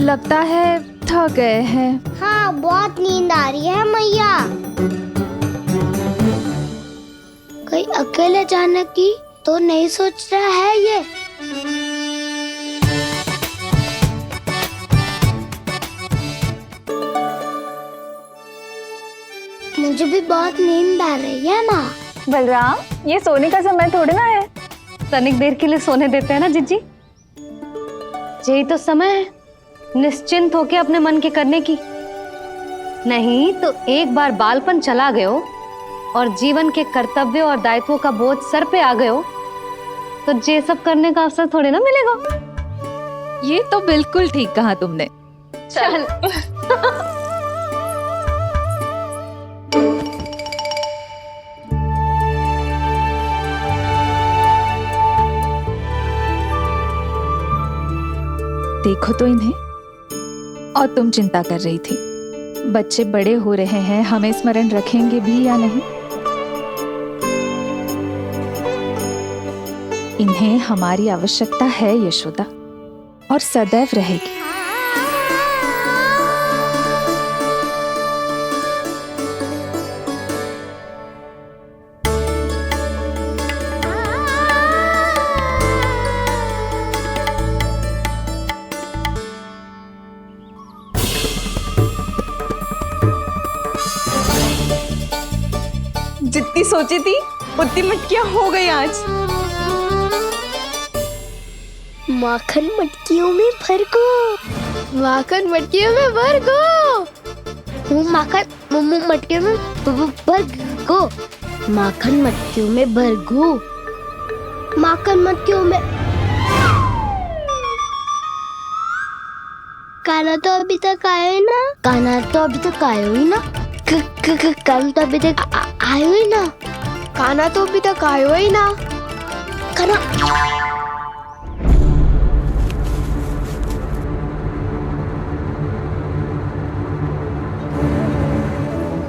लगता है थक गए हैं। हाँ, बहुत नींद आ रही है मैया। कहीं अकेले जाने की तो नहीं सोच रहा है ये? मुझे भी बहुत नींद आ रही है माँ। बलराम, ये सोने का समय थोड़ी ना है। तनिक देर के लिए सोने देते हैं ना जीजी। यही तो समय है निश्चिंत होके अपने मन के करने की। नहीं तो एक बार बालपन चला गयो और जीवन के कर्तव्यों और दायित्वों का बोझ सर पे आ गयो तो ये सब करने का अवसर थोड़ी ना मिलेगा। ये तो बिल्कुल ठीक कहा तुमने। चल देखो तो इन्हें। और तुम चिंता कर रही थी बच्चे बड़े हो रहे हैं, हमें स्मरण रखेंगे भी या नहीं। इन्हें हमारी आवश्यकता है यशोदा, और सदैव रहेगी। जितनी सोची थी उतनी मटकियां हो गई आज। माखन मटकियों में भर को, माखन मटकियों में भर को, माखन मटकियों में भर को, माखन मटकियों में भर को, माखन मटकियों में। काना तो अभी तक आया ही ना, काना तो अभी तक आया ही ना, काना तो अभी तक आयो ही ना, काना तो अभी तक आयो ही ना, काना।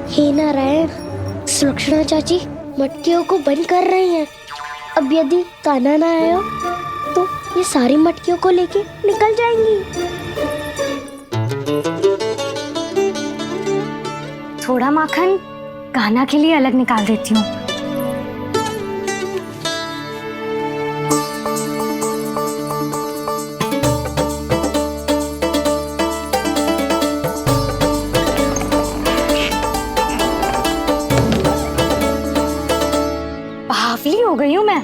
हे नारायण, सुलक्षणा चाची मटकियों को बंद कर रही हैं। अब यदि कान्हा ना आया तो ये सारी मटकियों को लेके निकल जाएंगी। थोड़ा माखन कान्हा के लिए अलग निकाल देती हूँ। बावली हो गई हूँ मैं।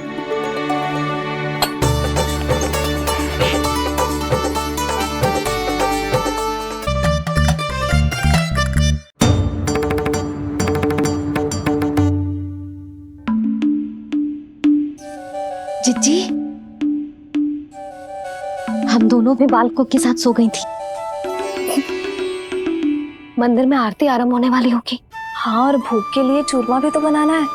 जिज्जी, हम दोनों भी बालकों के साथ सो गई थी। मंदिर में आरती आरंभ होने वाली होगी। हाँ, और भोग के लिए चूरमा भी तो बनाना है।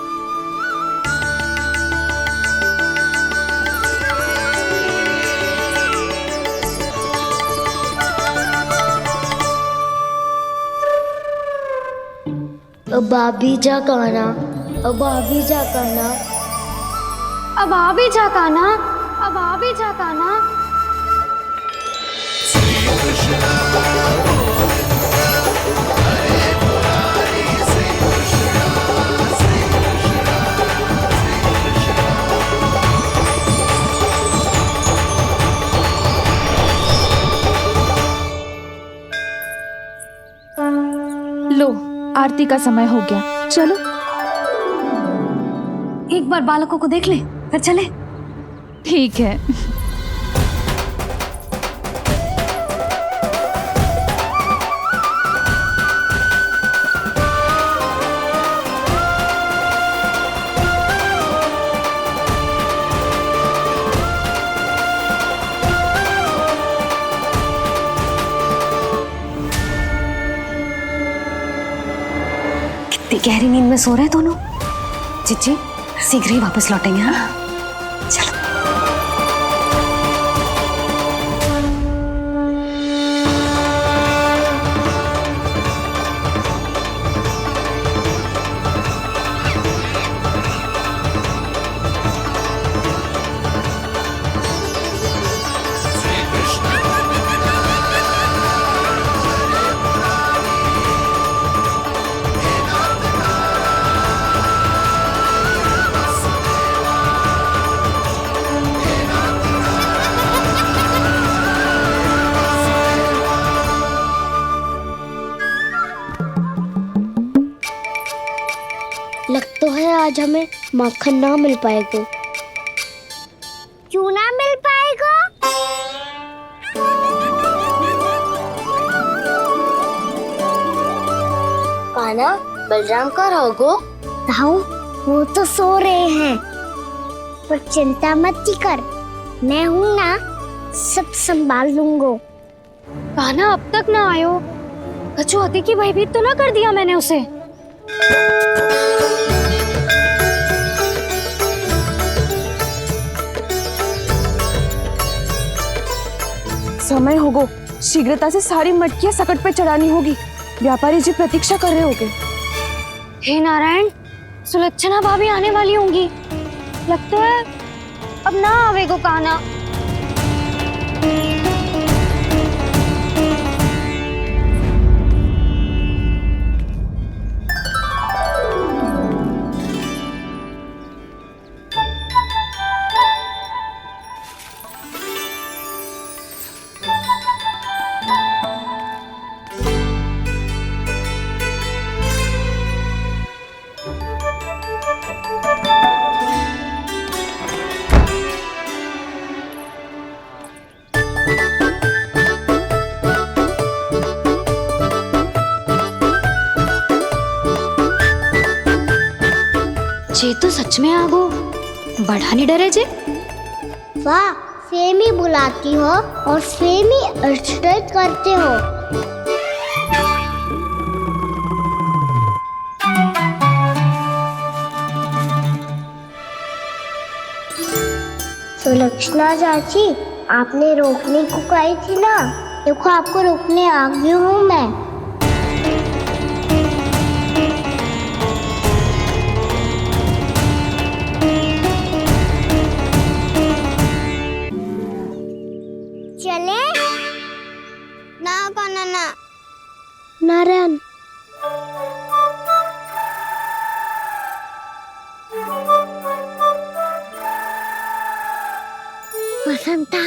अब आ भी जा कान्हा, अब आ भी जा कान्हा, अब आ भी जा कान्हा, अब आ भी जा कान्हा। लो, आरती का समय हो गया, चलो। एक बार बालकों को देख ले फिर चले। ठीक है। कितनी गहरी नींद में सो रहे हैं दोनों। जीजी शीघ्र ही वापस लौटेंगे। हाँ चलो। आज हमें माखन ना मिल पाएगा। क्यों ना मिल पाएगा? कान्हा, बलराम का रहोगो? ताऊ, वो तो सो रहे हैं, पर चिंता मत कर, मैं हूँ ना, सब संभाल लूंगा। कान्हा अब तक ना आयो, कचौती की भयभीत तो ना कर दिया मैंने उसे? समय होगो, शीघ्रता से सारी मटकियां सकट पे चढ़ानी होगी। व्यापारी जी प्रतीक्षा कर रहे होंगे। हे नारायण, सुलक्षणा भाभी आने वाली होंगी। लगता है अब ना आवेगो कान्हा। जे तो सच में आगो, बढ़ा नहीं डरे जे। वाह, सेम ही बुलाती हो और सेम ही अर्चना करते हो। सुलक्षणा चाची, आपने रोकने को कही थी ना, देखो आपको रोकने आ गई हूँ मैं। चले ना कान्हा ना। नारायण, बसंता,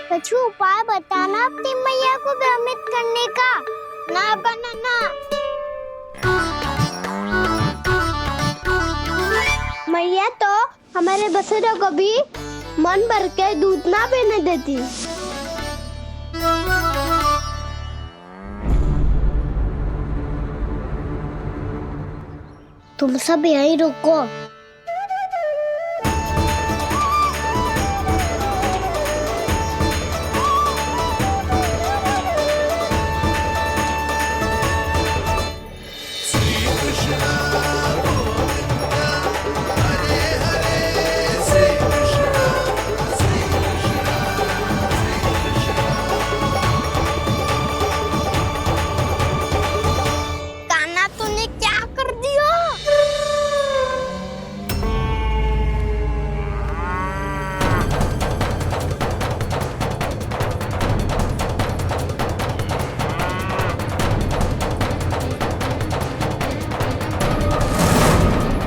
कुछ उपाय बताना अपनी मैया को भ्रमित करने का। ना कान्हा ना। मैया तो हमारे बसेरा को भी मन भर के दूध ना पीने देती। तुम सब यहीं रुको।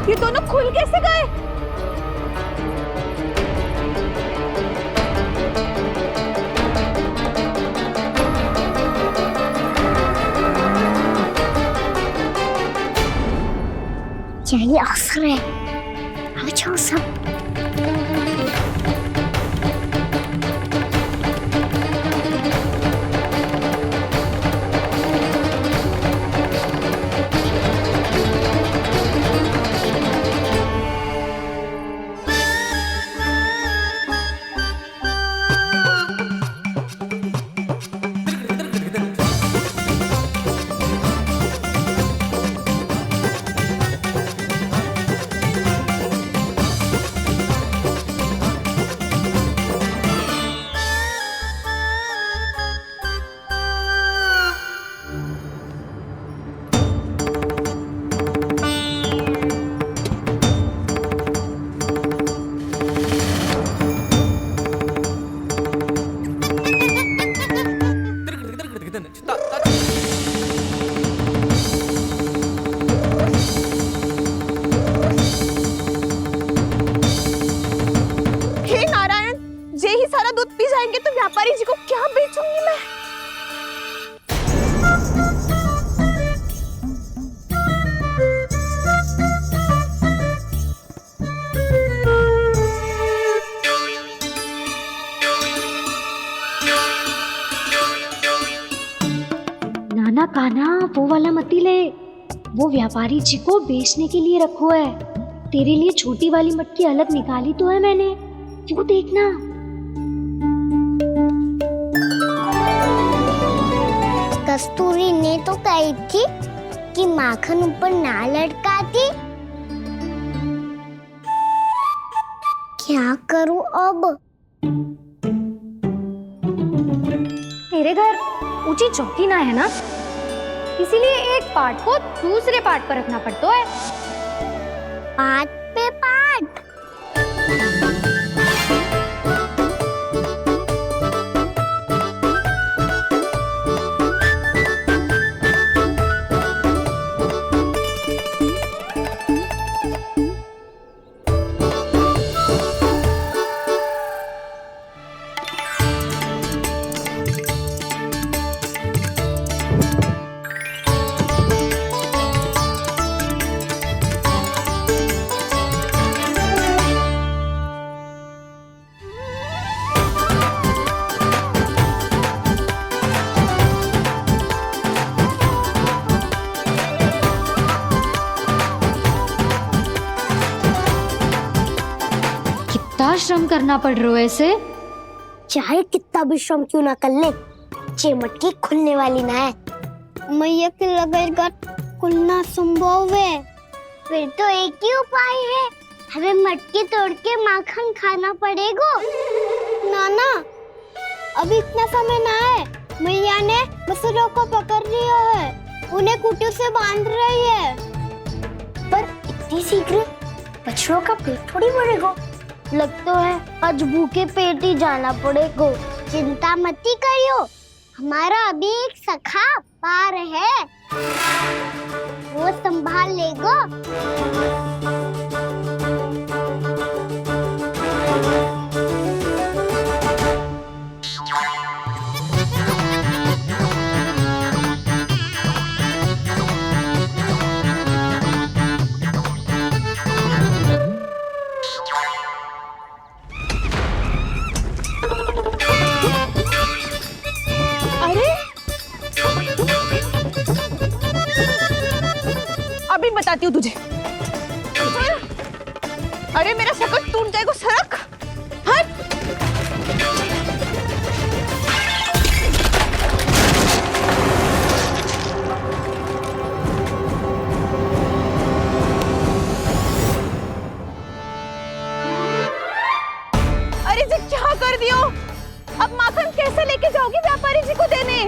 ये दोनों खुल कैसे गए? यही अवसर है, अब जाओ सब। व्यापारी जी को क्या बेचूंगी मैं? कान्हा वो वाला मती ले, वो व्यापारी जी को बेचने के लिए रखो है। तेरे लिए छोटी वाली मटकी अलग निकाली तो है मैंने, वो देखना। कस्तूरी ने तो कही थी कि माखन ऊपर ना लटकाती। क्या करूं अब? तेरे घर ऊंची चौकी ना है ना, इसीलिए एक पार्ट को दूसरे पार्ट पर रखना पड़ता है। पार्ट पे पार्ट। कितना श्रम करना पड़ रहा है इसे। चाहे कितना भी श्रम क्यों ना कर ले, ये मटकी खुलने वाली ना है। मैया के लगेगा खुलना संभव है। फिर तो एक ही उपाय है, हमें मटकी तोड़ के माखन खाना पड़ेगा। नाना, अभी इतना समय ना है। मैया ने बछड़ों को पकड़ लिया है, उन्हें कुटी से बांध रही है। पर इतनी शीघ्र बछड़ों का पेट थोड़ी भरेगा। लगता है आज भूखे पेट ही जाना पड़ेगा। चिंता मत करियो, हमारा अभी एक सखा पार है, वो संभाल लेगा। अभी बताती हूँ तुझे। अरे मेरा शकट टूट जाएगा, सरक हट। अरे जी क्या कर दियो? अब माखन कैसे लेके जाओगी व्यापारी जी को देने?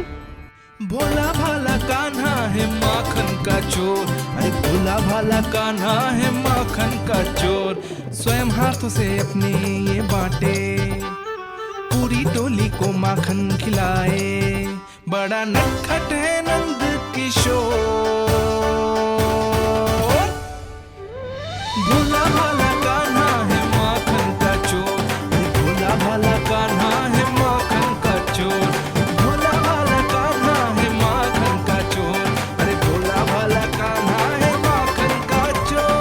भोला भाला कान्हा है माखन का चोर, अरे भोला भाला कान्हा है माखन का चोर। स्वयं हाथों से अपने ये बांटे, पूरी टोली को माखन खिलाए। बड़ा नटखट है नंद किशोर। भोला भाला कान्हा है माखन का चोर, अरे भोला भाला कान्हा है माखन का चोर। भोला भाला कान्हा है माखन का चोर, अरे भोला भाला कान्हा है माखन का चोर।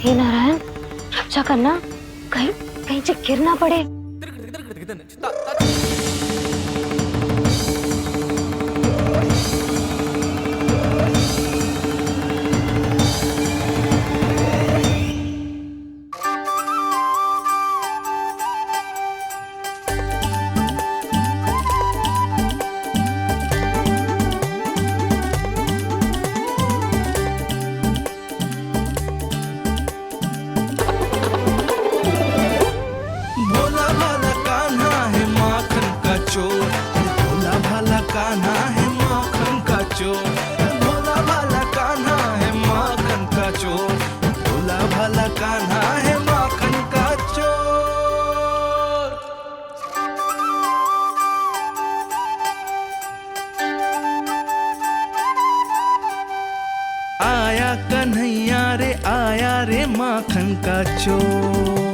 हे नारायण, रक्षा करना, कहीं कहीं से गिर ना पड़े। भोला भाला कान्हा है माखन का चोर, भोला भाला कान्हा है माखन का चोर। भोला भाला कान्हा है माखन का चोर, भोला भाला कान्हा है माखन का चोर। आया कन्हैया रे आया रे माखन का चोर।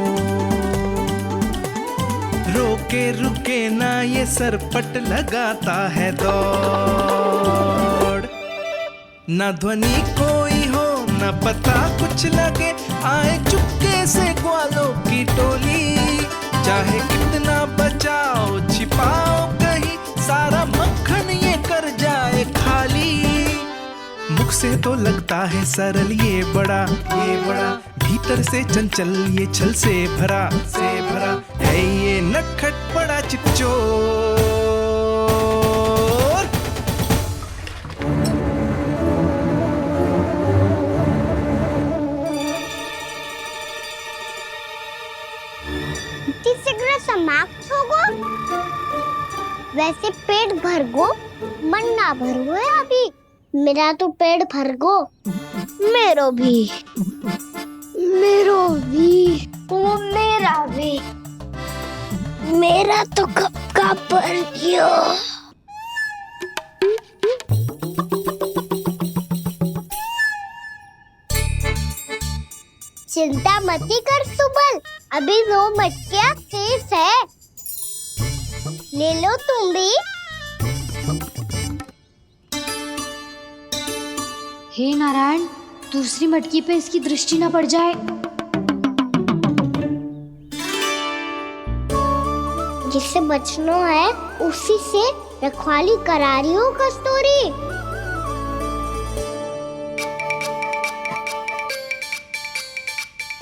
रोके रुके ना ये सरपट लगाता है दौड़। ना ध्वनि कोई हो न पता कुछ लगे, आए चुपके से ग्वालों की टोली। चाहे कितना बचाओ छिपाओ कहीं, सारा मक्खन ये कर जाए खाली। मुख से तो लगता है सरल ये बड़ा, भीतर से चंचल ये छल से भरा है ये नटखट बड़ा चिकचोर। तीसरा समाप्त होगो, वैसे पेट भर गो मन ना भर गो है अभी। मेरा तो पेट भर गो, मेरो भी ओ मेरा भी, मेरा तो कब का भर गयो। चिंता मती कर सुबल, अभी 2 मटकियाँ शेष है, ले लो तुम भी। हे नारायण, दूसरी मटकी पे इसकी दृष्टि न पड़ जाए। जिससे बचना है उसी से रखवाली करा रही हो कस्तूरी।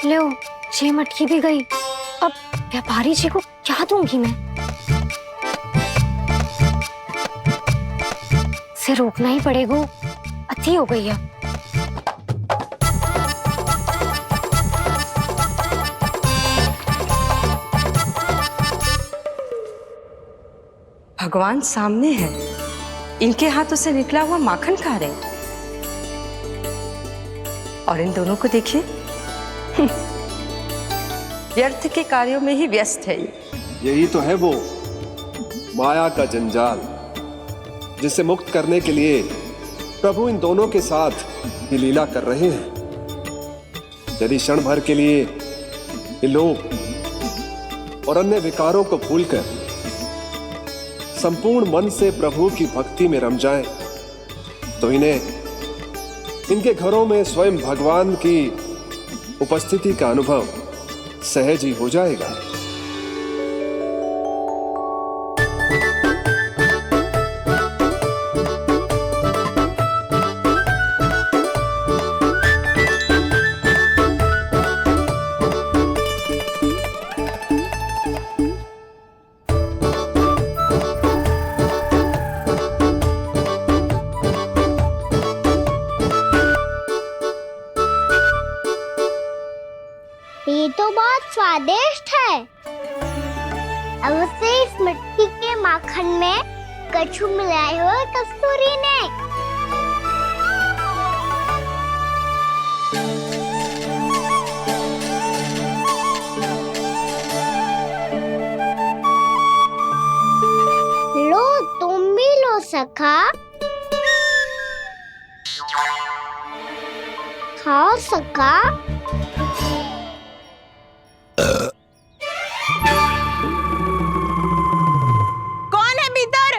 लो, 6 मटकी भी गई। अब व्यापारी जी को क्या दूंगी मैं? इसे रोकना ही पड़ेगा, अति हो गई है। भगवान सामने है, इनके हाथों से निकला हुआ माखन खा रहे, और इन दोनों को देखिए व्यर्थ के कार्यों में ही व्यस्त है। यही तो है वो माया का जंजाल, जिसे मुक्त करने के लिए प्रभु इन दोनों के साथ ये लीला कर रहे हैं। यदि क्षण भर के लिए ये लोग और अन्य विकारों को भूलकर संपूर्ण मन से प्रभु की भक्ति में रम जाएं, तो इन्हें इनके घरों में स्वयं भगवान की उपस्थिति का अनुभव सहज ही हो जाएगा। ये तो बहुत स्वादिष्ट है। अवश्य इस मिट्टी के माखन में कछु मिलाए हो कस्तूरी ने। लो तुम भी लो सखा, खाओ सखा। कौन है भीतर?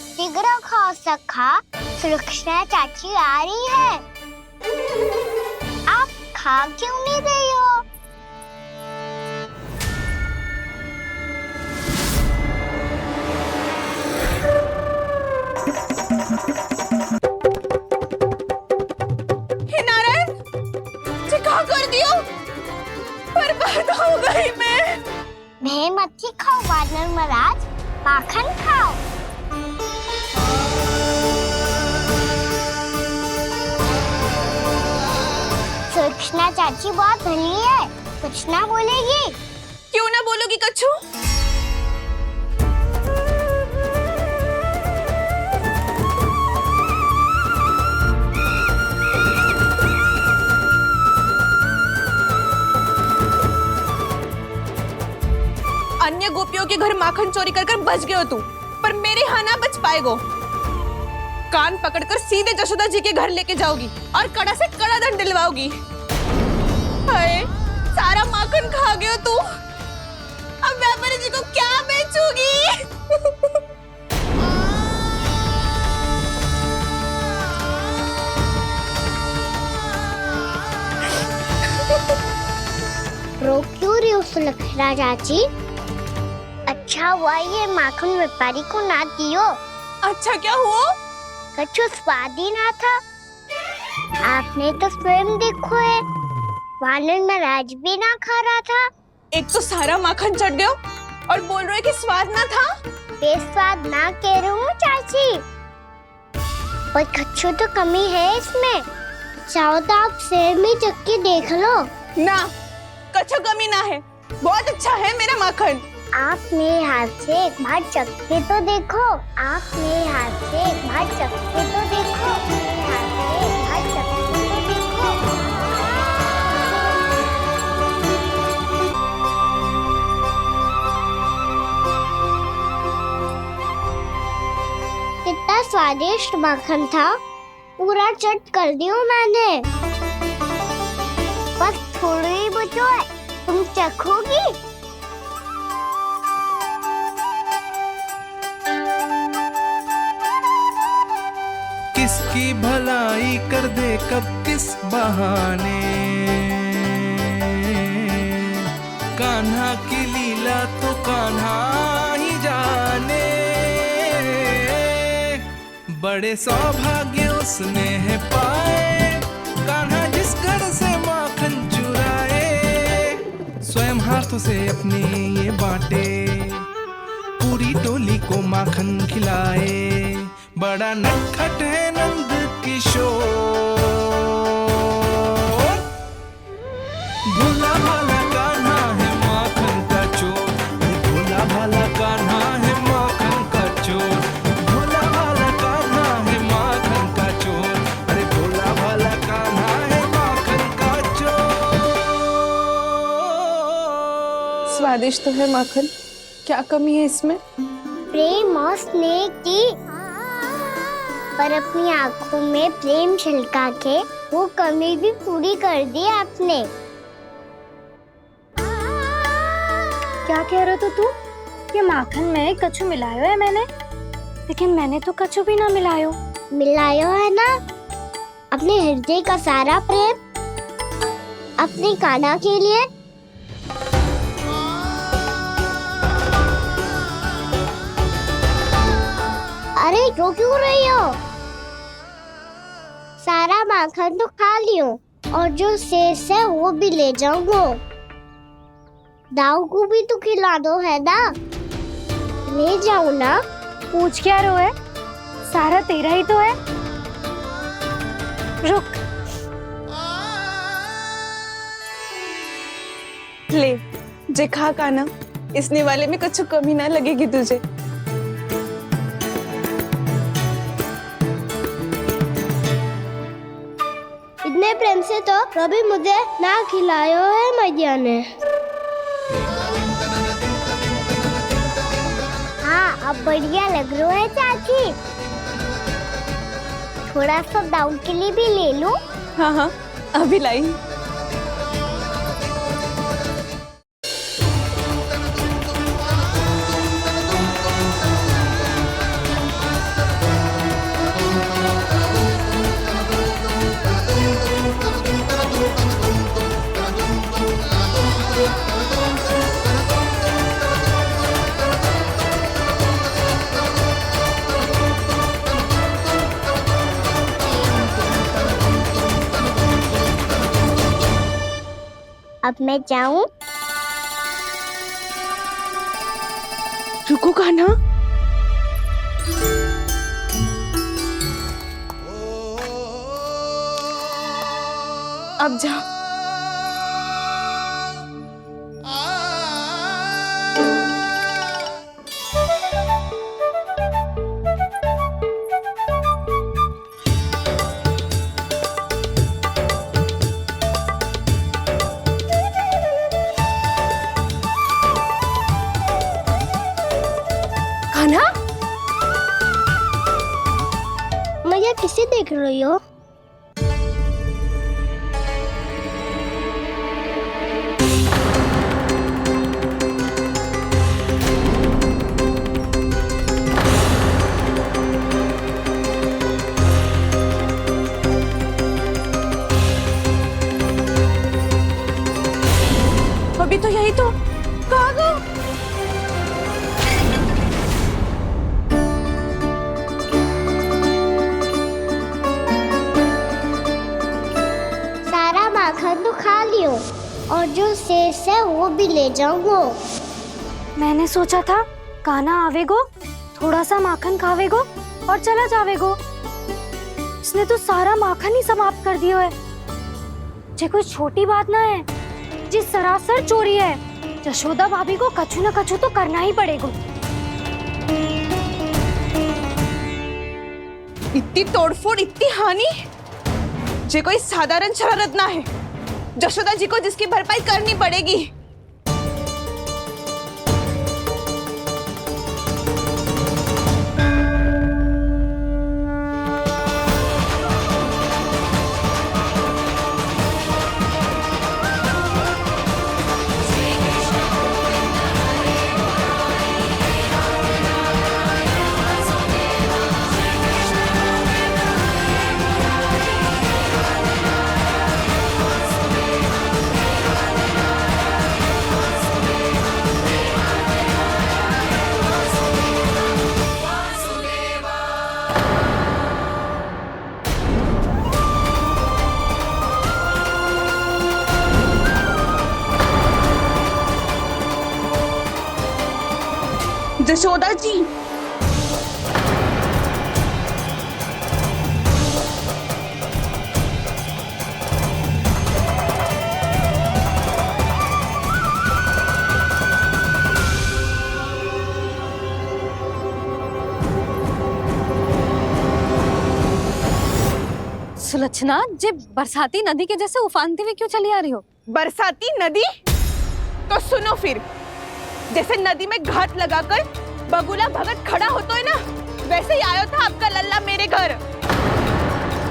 शीघ्र खाओ सखा, सुलक्षणा चाची आ रही है। आप खा क्यों नहीं रही हो? हे नारायण, क्या कर दियो? बर्बाद हो गई मैं। मच्छी खाओ वानर महाराज, माखन खाओ। सुलक्षणा चाची बहुत भली है, कुछ ना बोलेगी। क्यों ना बोलोगी कच्छू? अन्य गोपियों के घर माखन चोरी कर बच गए हो तू, पर मेरे यहाँ ना बच पाएगो। कान पकड़कर सीधे जशोदा जी के घर लेके जाओगी और कड़ा से कड़ा दंड दिलवाओगी। हाय, सारा माखन खा गयो तू। अब व्यापारी जी को क्या बेचूगी? रो क्यों रही हो सुलक्षणा चाची? अच्छा हुआ ये माखन व्यापारी को ना दियो। अच्छा क्या हुआ? कछु स्वाद ही ना था। आपने तो स्वयं देखो है, वानर महाराज भी ना खा रहा था। एक तो सारा माखन चढ़ गयो और बोल रहे कि स्वाद ना था। बेस्वाद ना कह रही हूँ चाची, पर कछु तो कमी है इसमें। चाहो तो आप सेब में चक्की देख लो। ना, कछु कमी ना है, बहुत अच्छा है मेरा माखन। आप मेरे हाथ से एक बार चक्के तो देखो। आप मेरे हाथ से एक बार चक्के तो देखो। मेरे हाथ से एक बार चक्के तो देखो। कितना स्वादिष्ट माखन था, पूरा चट कर दियो मैंने। बस थोड़ी ही बचो है, तुम चखोगी? किसकी भलाई कर दे कब किस बहाने, कान्हा की लीला तो कान्हा ही जाने। बड़े सौभाग्य उसने है पाए, कान्हा जिस घर से माखन चुराए। स्वयं हाथों से अपने ये बांटे, पूरी टोली को माखन खिलाए। बड़ा नटखट है नंद किशोर, भोला भाला कान्हा है माखन का चोर। भोला भाला कान्हा है माखन का चोर। भोला भाला कान्हा है माखन का चोर। अरे भोला भाला कान्हा है माखन का चोर। स्वादिष्ट तो है माखन, क्या कमी है इसमें? प्रेम और स्नेह की, पर अपनी आंखों में प्रेम छलका के वो कमी भी पूरी कर दी आपने। क्या कह रहे हो तू? ये माखन में कछु मिलायो है मैंने, लेकिन मैंने तो कछु भी ना मिलायो। मिलायो है ना अपने हृदय का सारा प्रेम अपनी कान्हा के लिए। अरे रो क्यों रही हो? सारा माखन तो खा लियो और जो शेष है वो भी ले जाऊंगा। दाऊ को भी तो खिला दो है ना, ले जाऊं ना। पूछ क्या रहो है, सारा तेरा ही तो है। रुक, ले जे खा कान्हा, इसने वाले में कुछ कमी ना लगेगी तुझे। इतने प्रेम से तो कभी मुझे ना खिलायो है मैया ने। हाँ, अब बढ़िया लग रहा है चाची। थोड़ा सा दाऊ के लिए भी ले लो। हाँ हाँ, अभी लाई। अब मैं जाऊं? रुको कान्हा, अब जा। कान्हा, यहाँ किसे देख रही हो? अभी तो यही तो कहाँ गो? सारा माखन तो खा लियो और जो शेष है वो भी ले जाऊंगो। मैंने सोचा था कान्हा आवेगो, थोड़ा सा माखन खावेगो और चला जावेगो। इसने तो सारा माखन ही समाप्त कर दिया है। ये कोई छोटी बात ना है, जी सरासर चोरी है। यशोदा भाभी को कछु न कछु तो करना ही पड़ेगा। इतनी तोड़फोड़, इतनी हानि, ये कोई साधारण शरारत ना है। यशोदा जी को जिसकी भरपाई करनी पड़ेगी। यशोदा जी, सुलक्षणा, जे बरसाती नदी के जैसे उफानते हुए क्यों चली आ रही हो? बरसाती नदी? तो सुनो फिर, जैसे नदी में घाट लगाकर बगुला भगत खड़ा होता है ना, वैसे ही आया था आपका लल्ला मेरे घर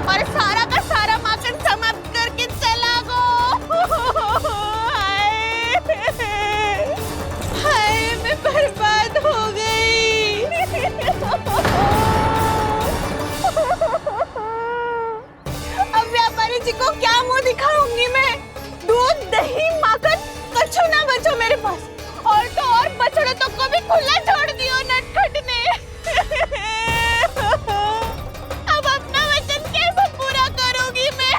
और सारा का सारा माखन समाप्त करके चला गो। हाय, मैं बर्बाद हो गई। अब व्यापारी जी को क्या मुंह दिखाऊंगी मैं? दूध, दही, माखन कछु ना बचो मेरे पास। और तो और बछड़े तो को भी खुला छोड़ दियो नटखट ने। अब अपना वचन कैसे पूरा करूंगी मैं?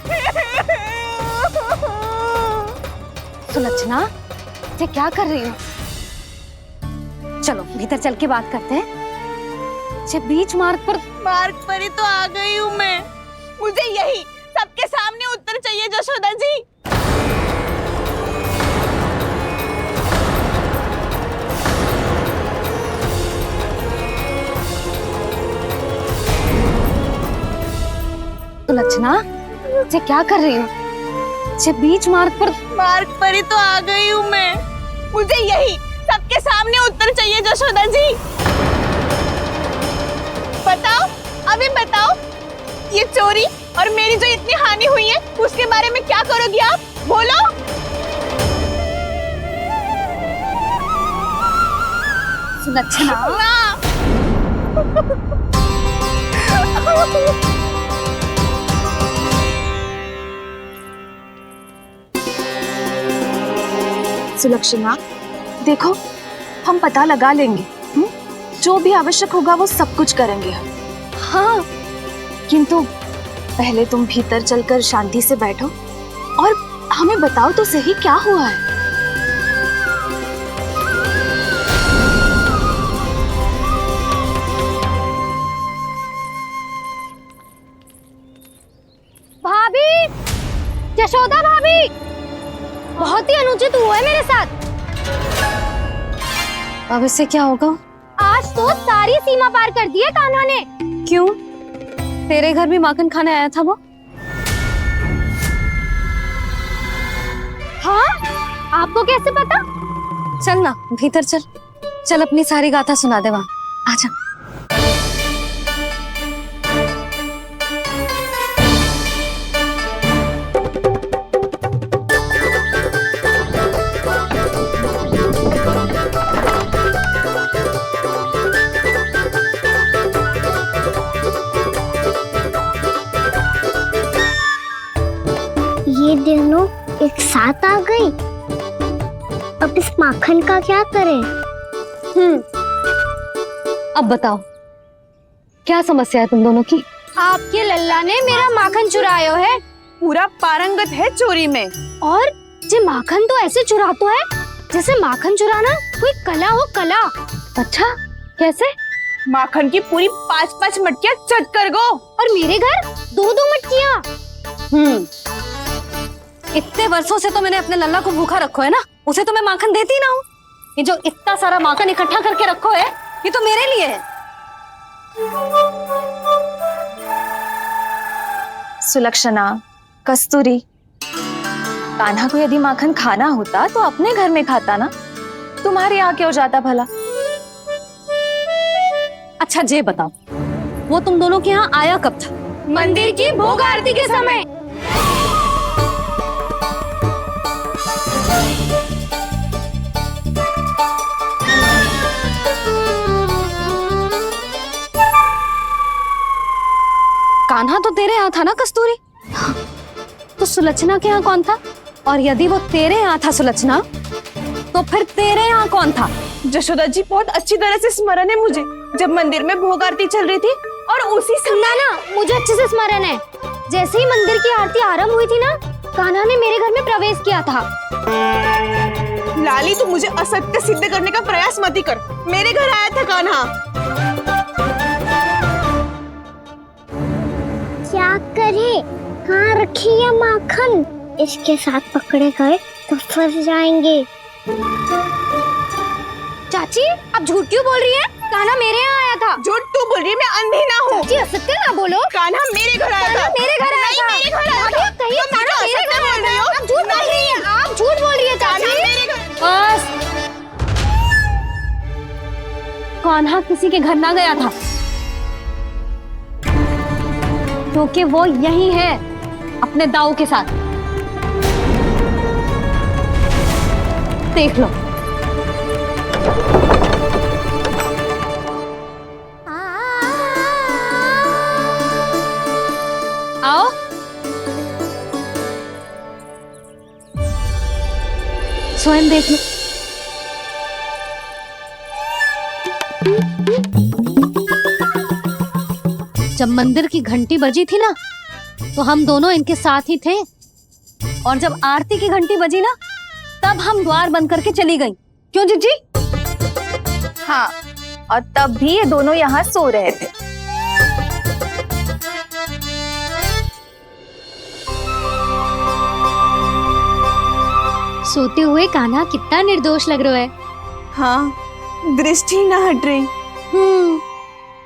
सुलक्षणा, ये क्या कर रही हो? चलो भीतर चल के बात करते हैं। ये बीच मार्ग पर ही तो आ गई हूँ मैं। मुझे यही सबके सामने उत्तर चाहिए यशोदा जी। सुलक्षणा, ये क्या कर रही हो? ये बीच मार्ग पर ही तो आ गई हूँ मैं। मुझे यही सबके सामने उत्तर चाहिए यशोदा जी। बताओ, अभी बताओ, ये चोरी और मेरी जो इतनी हानि हुई है उसके बारे में क्या करोगी आप? बोलो। सुलक्षणा, सुलक्षणा, देखो हम पता लगा लेंगे, जो भी आवश्यक होगा वो सब कुछ करेंगे हम। हाँ, किंतु पहले तुम भीतर चलकर शांति से बैठो और हमें बताओ तो सही क्या हुआ है। भाभी, यशोदा भाभी, बहुत ही अनुचित हुआ है मेरे साथ। अब इससे क्या होगा? आज तो सारी सीमा पार कर दी है कान्हा ने। क्यों? तेरे घर भी माखन खाने आया था वो? हाँ, आपको कैसे पता? चल ना भीतर चल, चल अपनी सारी गाथा सुना दे वहां। आजा। माखन का क्या करें? अब बताओ क्या समस्या है तुम दोनों की? आपके लल्ला ने मेरा माखन चुरायो है पूरा पारंगत है चोरी में। और जे माखन तो ऐसे चुरातो है जैसे माखन चुराना कोई कला हो, कला। अच्छा कैसे? माखन की पूरी 5-5 मटकियां चट कर गो। और मेरे घर 2-2 मटकियां। इतने वर्षों से तो मैंने अपने लल्ला को भूखा रखो है ना, उसे तो मैं माखन देती ना हूँ। ये जो इतना सारा माखन इकट्ठा करके रखो है ये तो मेरे लिए है। सुलक्षणा, कस्तूरी, कान्हा को यदि माखन खाना होता तो अपने घर में खाता ना, तुम्हारे यहाँ क्यों जाता भला? अच्छा ये बताओ वो तुम दोनों के यहाँ आया कब था? मंदिर की भोग आरती के समय। कान्हा तो तेरे यहाँ था ना कस्तूरी? तो सुलक्षणा के यहाँ कौन था? और यदि वो तेरे यहाँ था सुलक्षणा, तो फिर तेरे यहाँ कौन था? जशोदा जी बहुत अच्छी तरह से स्मरण है मुझे, जब मंदिर में भोग आरती चल रही थी और उसी समय ना मुझे अच्छे से स्मरण है। जैसे ही मंदिर की आरती आरंभ हुई थी ना, कान्हा ने मेरे घर में प्रवेश किया था। लाली, तू मुझे असत्य सिद्ध करने का प्रयास मत ही कर। मेरे घर आया था कान्हा। क्या करे? कहाँ रखी है माखन? इसके साथ पकड़े गए तो फंस जाएंगे। चाची आप झूठ क्यों बोल रही है? कान्हा मेरे यहाँ आया था। झूठ तू बोल रही है, मैं अंधी ना हूँ। चाची असत्य ना बोलो। कान्हा मेरे घर आया था। मेरे घर आया था। मेरे घर आया था। कहिए कान्हा मेरे घर आया था। आप झूठ बोल रही है। आप झूठ बोल रही है चाची। बस, कान्हा किसी के घर ना गया था, क्योंकि वो यही है अपने दाऊ के साथ। देख लो। आओ। स्वयं देख लो। जब मंदिर की घंटी बजी थी ना, तो हम दोनों इनके साथ ही थे, और जब आरती की घंटी बजी ना, तब हम द्वार बंद करके चली गई। क्यों जीजी? हाँ, और तब भी ये दोनों यहाँ सो रहे थे। सोते हुए कान्हा कितना निर्दोष लग रहा है। हाँ, दृष्टि ना हट रही।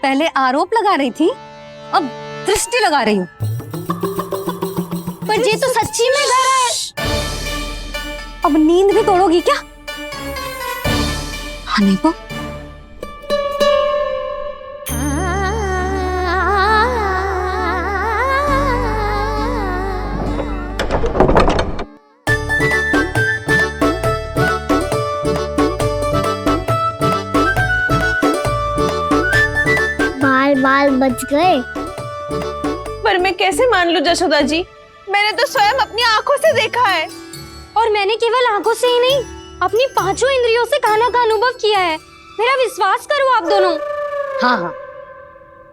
पहले आरोप लगा रही थी, अब दृष्टि लगा रही हूँ। पर ये तो सच्ची में घर है। अब नींद भी तोड़ोगी क्या? हनी को बाल बच गए। पर मैं कैसे मान लूं जशोदा जी? मैंने तो स्वयं अपनी आंखों से देखा है। और मैंने केवल आंखों से ही नहीं, अपनी 5 इंद्रियों से कान्हा का अनुभव किया है। मेरा विश्वास करो आप दोनों। हाँ हाँ,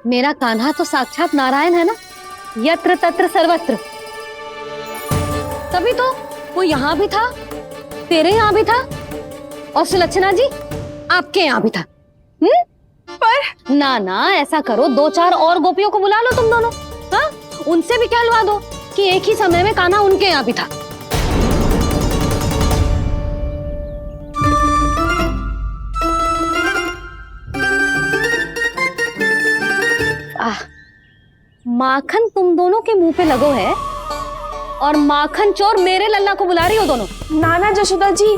मेरा कान्हा तो साक्षात नारायण है ना, यत्र तत्र सर्वत्र। तभी तो वो यहाँ भी था, तेरे यहाँ भी था, और सुलक्षणा जी आपके यहाँ भी था। पर ना ना, ऐसा करो 2-4 और गोपियों को बुला लो तुम दोनों। हाँ, उनसे भी कहलवा दो कि एक ही समय में कान्हा उनके यहाँ भी था। माखन तुम दोनों के मुंह पे लगो है, और माखन चोर मेरे लल्ला को बुला रही हो दोनों। नाना जशोदा जी,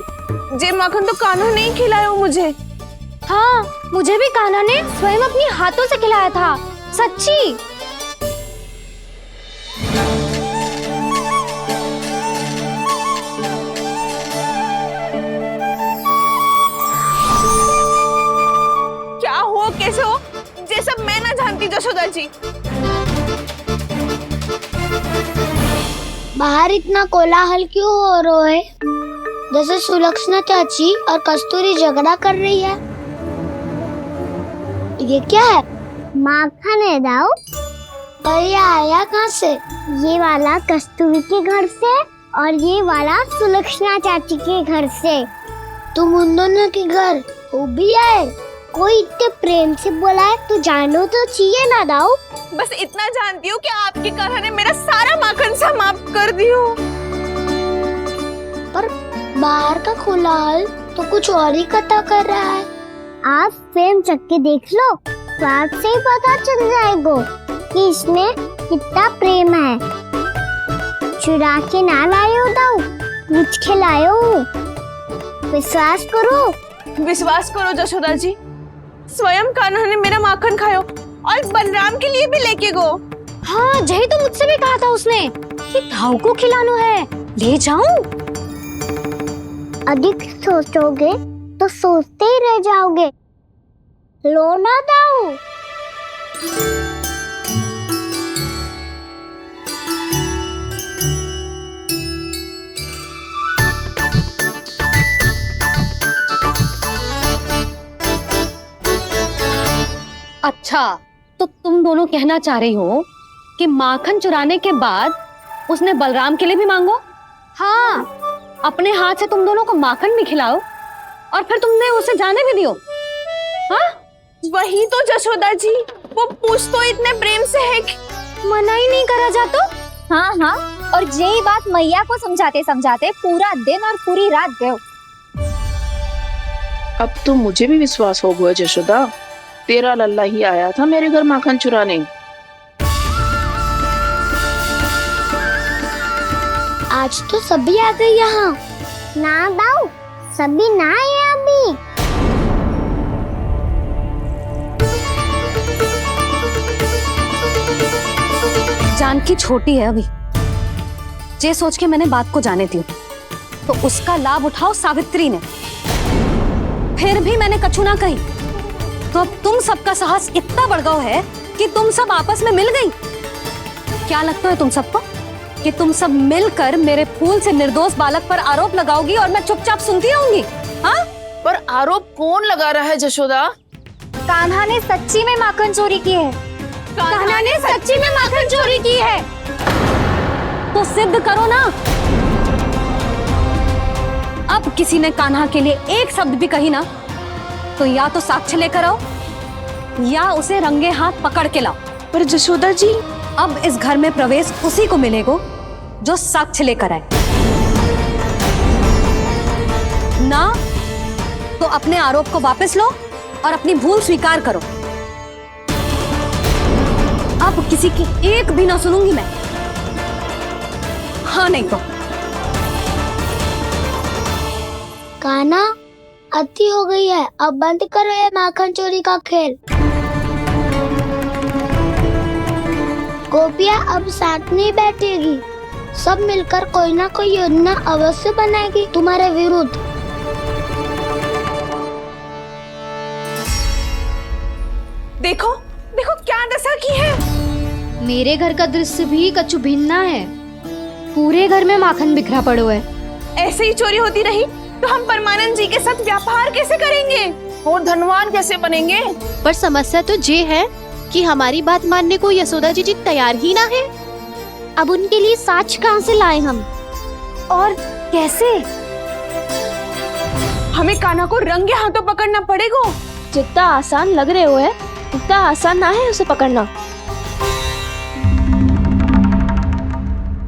जे माखन तो कान्हा ने ही खिलाया मुझे। हाँ, मुझे भी कान्हा ने स्वयं अपनी हाथों से खिलाया था, सच्ची। क्या हो, कैसे हो, ये सब मैं ना जानती जशोदा जी। बाहर इतना कोलाहल क्यों हो रहा है? जैसे सुलक्षणा चाची और कस्तूरी झगड़ा कर रही है। ये क्या है? माखन है दाऊ। और ये आया कहाँ से? ये वाला कस्तूरी के घर से और ये वाला सुलक्षणा चाची के घर से। तुम उन दोनों के घर वो भी आए? कोई इतने प्रेम से बोला है तो जानो तो चाहिए ना दाऊ। बस इतना जानती हूँ कि आपके कान्हा ने मेरा सारा माखन समाप्त कर दियो। पर बाहर का खुलाल तो कुछ और ही कथा कर रहा है। आप प्रेम चख के देख लो तो आपसे ही पता चल जाएगा कि इसमें कितना प्रेम है। चुरा के ना लायो दाऊ, मुझ खिलायो। विश्वास करो जशोदा जी, स्वयं कान्हा ने मेरा माखन खायो और बलराम के लिए भी लेके गो। हाँ, जही तो मुझसे भी कहा था उसने कि दाऊ को खिलाना है, ले जाऊं। अधिक सोचोगे तो सोचते ही रह जाओगे। लो ना दाऊ। अच्छा, तो तुम दोनों कहना चाह रही हो कि माखन चुराने के बाद उसने बलराम के लिए भी मांगो? हाँ, अपने हाथ से तुम दोनों को माखन भी खिलाओ और फिर तुमने उसे जाने भी दियो। हाँ, वही तो जशोदा जी, वो पूछ तो इतने प्रेम से है कि मना ही नहीं करा जाता। हाँ हाँ, और यही बात मैया को समझाते समझाते पूरा दिन और पूरी रात गए। अब तो मुझे भी विश्वास हो गया जशोदा, तेरा लल्ला ही आया था मेरे घर माखन चुराने। आज तो सभी आ गए यहाँ। ना दाऊ, सभी ना आए अभी। जानकी छोटी है अभी, जे सोच के मैंने बात को जाने दी तो उसका लाभ उठाओ सावित्री ने। फिर भी मैंने कछु ना कही तो अब तुम सबका साहस इतना बढ़ गया है कि तुम सब आपस में मिल गई। क्या लगता है तुम सबको कि तुम सब मिलकर मेरे फूल से निर्दोष बालक पर आरोप लगाओगी और मैं चुपचाप सुनती रहूंगी? हाँ? पर आरोप कौन लगा रहा है जशोदा? कान्हा ने सच्ची में माखन चोरी की है। कान्हा ने सच्ची में माखन चोरी की है तो सिद्ध करो ना। अब किसी ने कान्हा के लिए एक शब्द भी कही ना तो या तो साक्ष्य लेकर आओ या उसे रंगे हाथ पकड़ के लाओ। पर जशोदा जी, अब इस घर में प्रवेश उसी को मिलेगा जो साक्ष्य लेकर आए। ना तो अपने आरोप को वापस लो और अपनी भूल स्वीकार करो। अब किसी की एक भी ना सुनूंगी मैं। हाँ नहीं तो कान्हा, अति हो गई है, अब बंद करो ये माखन चोरी का खेल। गोपिया अब साथ नहीं बैठेगी, सब मिलकर कोई ना कोई योजना अवश्य बनाएगी तुम्हारे विरुद्ध। देखो देखो क्या दशा की है। मेरे घर का दृश्य भी कछु भिन्न है। पूरे घर में माखन बिखरा पड़ो है। ऐसे ही चोरी होती रही तो हम परमानंद जी के साथ व्यापार कैसे करेंगे और धनवान कैसे बनेंगे? पर समस्या तो ये है कि हमारी बात मानने को यशोदा जी तैयार ही ना है। अब उनके लिए साक्ष्य कहाँ से लाए हम? और कैसे? हमें कान्हा को रंगे हाथों पकड़ना पड़ेगा। जितना आसान लग रहे हो है उतना आसान ना है उसे पकड़ना।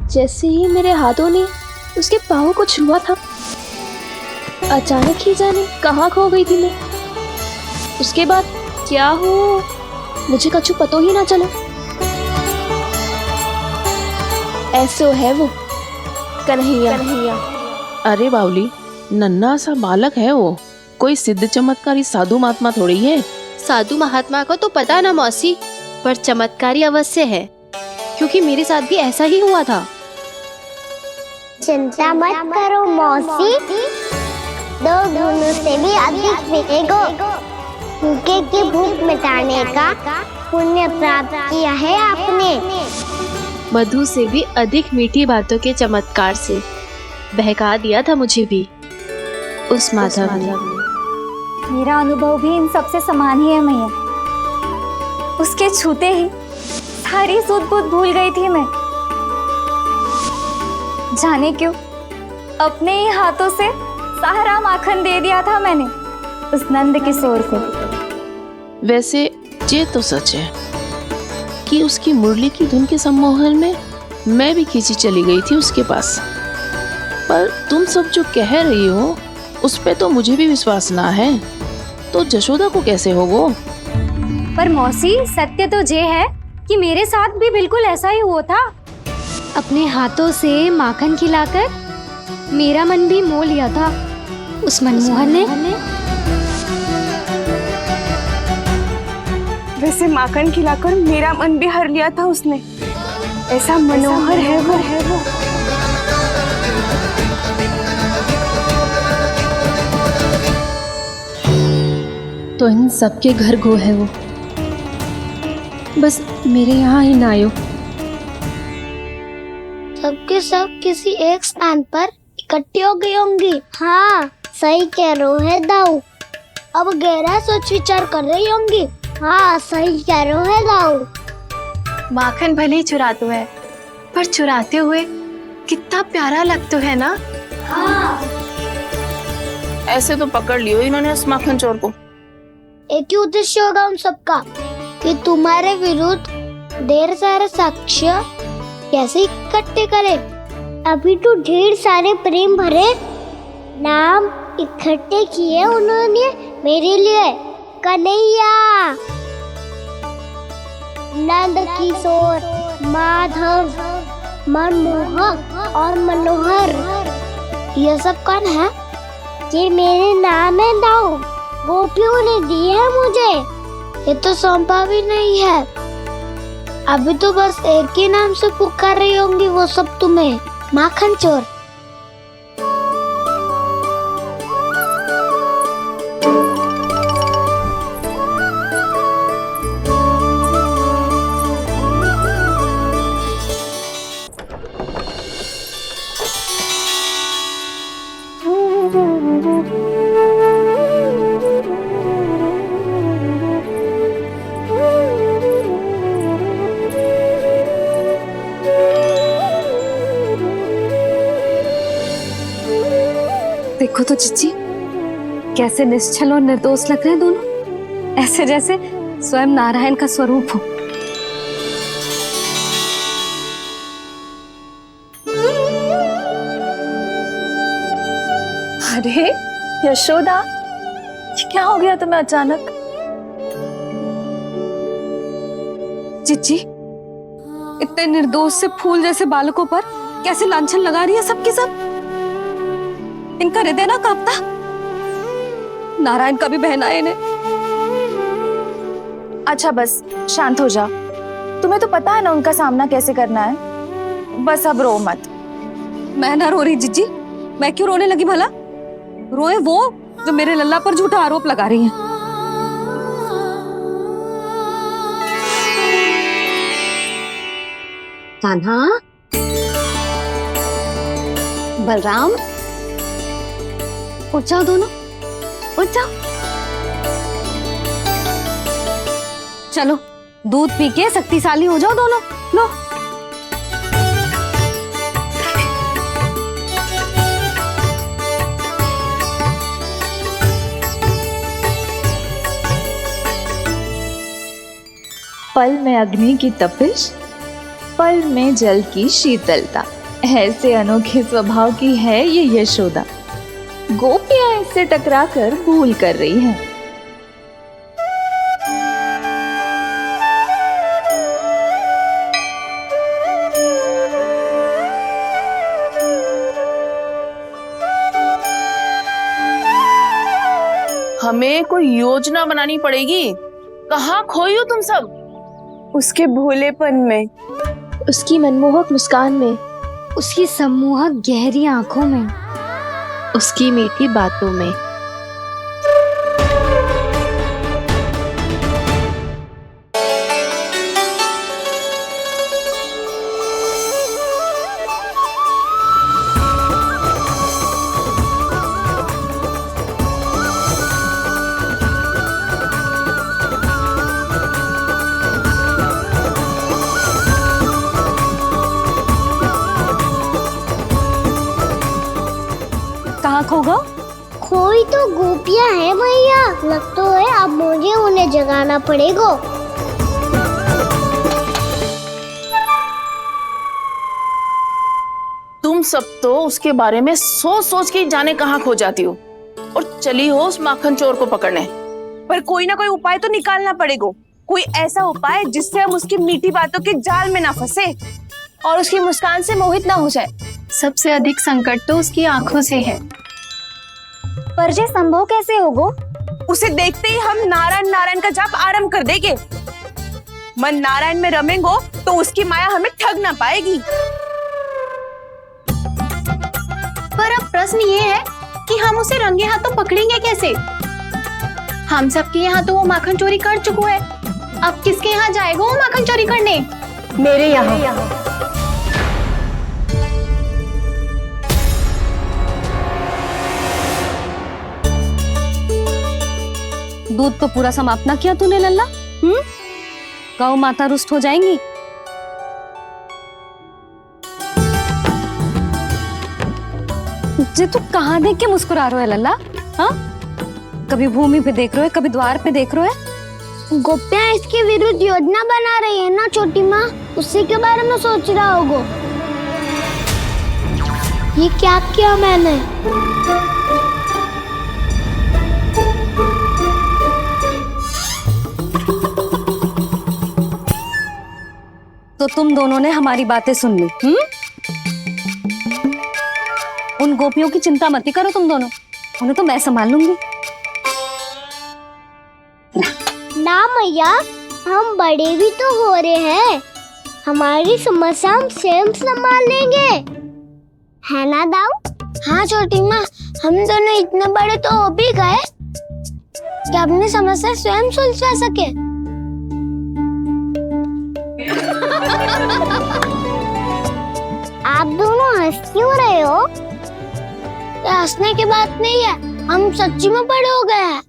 जैसे ही मेरे हाथों ने उसके पाँव को छुआ था, अचानक ही जाने कहाँ खो गई थी मैं। उसके बाद क्या हो मुझे कछु पतो ही ना चला। ऐसो है वो कन्हैया। अरे बावली, नन्हा सा बालक है वो, कोई सिद्ध चमत्कारी साधु महात्मा थोड़ी है। साधु महात्मा को तो पता ना मौसी, पर चमत्कारी अवश्य है क्योंकि मेरे साथ भी ऐसा ही हुआ था। चिंता मत करो मौसी, 2 गुणों से भी अधिक मिलेगा। भूखे की भूख मिटाने का पुण्य प्राप्त किया है आपने। मधु से भी अधिक मीठी बातों के चमत्कार से बहका दिया था मुझे भी। उस माधव ने। मेरा अनुभव भी इन सबसे समान ही है मैया। उसके छूते ही सारी सूध बूध भूल गई थी मैं। जाने क्यों अपने ही हाथों से सारा माखन दे दिया था मैंने उस नंद किशोर को। वैसे ये तो सच है कि उसकी मुरली की धुन के सम्मोहन में मैं भी खींची चली गई थी उसके पास। पर तुम सब जो कह रही हो उस पे तो मुझे भी विश्वास ना है, तो जशोदा को कैसे हो वो? पर मौसी, सत्य तो ये है कि मेरे साथ भी बिल्कुल ऐसा ही हुआ था। अपने हाथों से माखन खिलाकर मेरा मन भी मोह लिया था उस मनमोहन ने। वैसे माखन खिलाकर मेरा मन भी हर लिया था उसने। ऐसा मनोहर है वो। तो इन सबके घर गो है वो, बस मेरे यहाँ ही ना आयो। सबके सब किसी एक स्थान पर इकट्ठी हो गई होंगी। हाँ, सही कह रहे है दाऊ। अब गहरा सोच विचार कर रही होंगी। हाँ, सही कह रहे है दाऊ। माखन भले ही चुराते है, पर चुराते हुए कितना प्यारा लगता है ना। हाँ, ऐसे तो पकड़ लियो इन्होंने उस माखन चोर को। एक ही उद्देश्य होगा उन सबका कि तुम्हारे विरुद्ध ढेर सारे साक्ष्य कैसे इकट्ठे करे। अभी तो ढेर सारे प्रेम भरे नाम इकट्ठे किए उन्होंने मेरे लिए। कन्हैया, नंद किशोर, माधव, मनमोहक और मनोहर, ये सब कौन है? ये मेरे नाम है दाऊ। गोपियों ने दी है मुझे, ये तो सौंपा भी नहीं है। अभी तो बस एक ही नाम से पुकार रही होंगी वो सब तुम्हें, माखन चोर। देखो तो चिच्ची, कैसे निश्चल और निर्दोष लग रहे हैं दोनों, ऐसे जैसे स्वयं नारायण का स्वरूप हो। अरे यशोदा, ये क्या हो गया तुम्हें अचानक? चिच्ची, इतने निर्दोष से फूल जैसे बालकों पर कैसे लांछन लगा रही है सबके सब। इनका हृदय ना कांपता? नारायण का भी बहना है इन्हें। अच्छा बस शांत हो जाओ, तुम्हें तो पता है ना उनका सामना कैसे करना है। बस अब रो मत। मैं ना रो रही जिज्जी, मैं क्यों रोने लगी भला? रोए वो जो मेरे लल्ला पर झूठा आरोप लगा रही हैं। कान्हा, बलराम, उठ जाओ दोनों, उठ जाओ। चलो दूध पी के शक्तिशाली हो जाओ दोनों। लो। पल में अग्नि की तपिश, पल में जल की शीतलता, ऐसे अनोखे स्वभाव की है ये यशोदा। गोपियां इससे टकराकर भूल कर रही हैं। हमें कोई योजना बनानी पड़ेगी। कहाँ खोई हो तुम सब? उसके भोलेपन में, उसकी मनमोहक मुस्कान में, उसकी सम्मोहक गहरी आंखों में, उसकी मीठी बातों में। जगाना पड़ेगा। तुम सब तो उसके बारे में सोच सोच के जाने कहाँ खो जाती हो और चली हो उस माखन चोर को पकड़ने। पर कोई ना कोई उपाय तो निकालना पड़ेगा, कोई ऐसा उपाय जिससे हम उसकी मीठी बातों के जाल में ना फंसे और उसकी मुस्कान से मोहित ना हो जाए। सबसे अधिक संकट तो उसकी आंखों से है। पर ये संभव कैसे होगा? उसे देखते ही हम नारायण नारायण का जाप आरंभ कर देंगे। मन नारायण में रमेंगो तो उसकी माया हमें ठग ना पाएगी। पर अब प्रश्न ये है कि हम उसे रंगे हाथों पकड़ेंगे कैसे? हम सबके यहाँ तो वो माखन चोरी कर चुका है, अब किसके यहाँ जाएगा वो माखन चोरी करने? मेरे यहाँ। दूध तो पूरा समाप्त ना किया तूने लल्ला। गौ माता रुष्ट हो जाएंगी। जे तू कहाँ देख के मुस्कुरा रहे हो लल्ला? हाँ, कभी भूमि पे देख रहे हो, कभी द्वार पे देख रहे हो। गोपियाँ इसके विरुद्ध योजना बना रही है ना छोटी माँ, उसी के बारे में सोच रहा होगा। ये क्या किया मैंने? तो तुम दोनों ने हमारी बातें सुन ली। उन गोपियों की चिंता मत करो तुम दोनों, उन्हें तो मैं संभाल लूंगी। ना मैया, हम बड़े भी तो हो रहे हैं, हमारी समस्या हम स्वयं संभाल लेंगे, है ना दाऊ? हाँ छोटी माँ, हम दोनों इतने बड़े तो हो भी गए कि अपनी समस्या स्वयं सुलझा सके। आप दोनों हंस क्यों रहे हो? ये हंसने की बात नहीं है, हम सच्ची में बड़े हो गए हैं।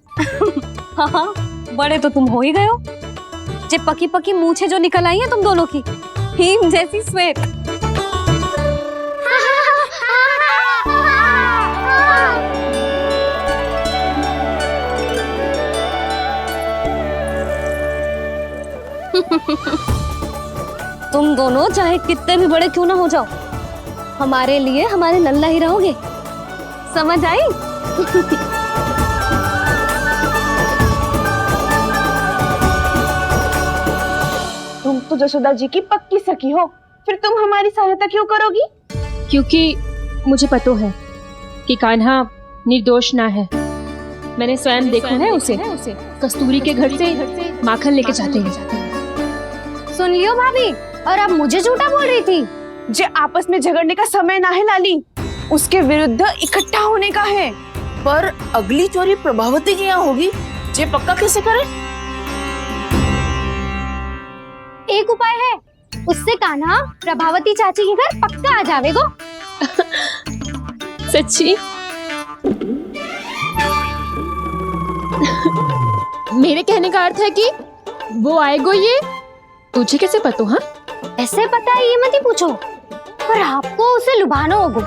हाँ, बड़े तो तुम हो ही गए हो। जे पकी पकी मूछें जो निकल आई हैं तुम दोनों की, हिम जैसी श्वेत। तुम दोनों चाहे कितने भी बड़े क्यों ना हो जाओ, हमारे लिए हमारे लल्ला ही रहोगे, समझ आई? तुम तो जसोदा जी की पक्की सखी हो, फिर तुम हमारी सहायता क्यों करोगी? क्योंकि मुझे पता है कि कान्हा निर्दोष ना है। मैंने स्वयं देखा है उसे कस्तूरी के घर से माखन लेके जाते हैं। सुन लियो भाभी, और अब मुझे झूठा बोल रही थी। जे आपस में झगड़ने का समय ना है लाली, उसके विरुद्ध इकट्ठा होने का है। पर अगली चोरी प्रभावती की यहाँ होगी, जे पक्का कैसे करे? एक उपाय है, उससे कान्हा प्रभावती चाची के घर पक्का आ जावेगो। सच्ची? मेरे कहने का अर्थ है कि वो आएगो। ये तुझे कैसे पता? हाँ, ऐसे पता है ये मत ही पूछो, पर आपको उसे लुभाना होगा।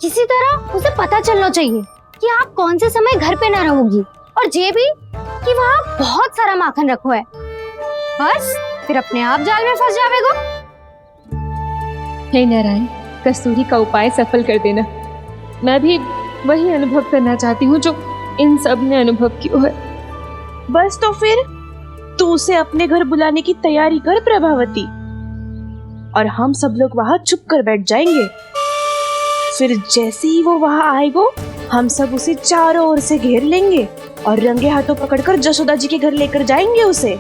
किसी तरह उसे पता चलना चाहिए कि आप कौन से समय घर पे ना रहोगी, और ये भी कि वहाँ बहुत सारा माखन रखो है। बस फिर अपने आप जाल में फंस जावेगो। हे नारायण, कस्तूरी का उपाय सफल कर देना। मैं भी वही अनुभव करना चाहती हूँ जो इन सब ने अनुभव किया है। बस तो फिर तू उसे अपने घर बुलाने की तैयारी कर प्रभावती, और हम सब लोग वहाँ चुप कर बैठ जाएंगे। फिर जैसे ही वो वहाँ आएगो, हम सब उसे चारों ओर से घेर लेंगे और रंगे हाथों पकड़कर जसोदा जी के घर लेकर जाएंगे उसे।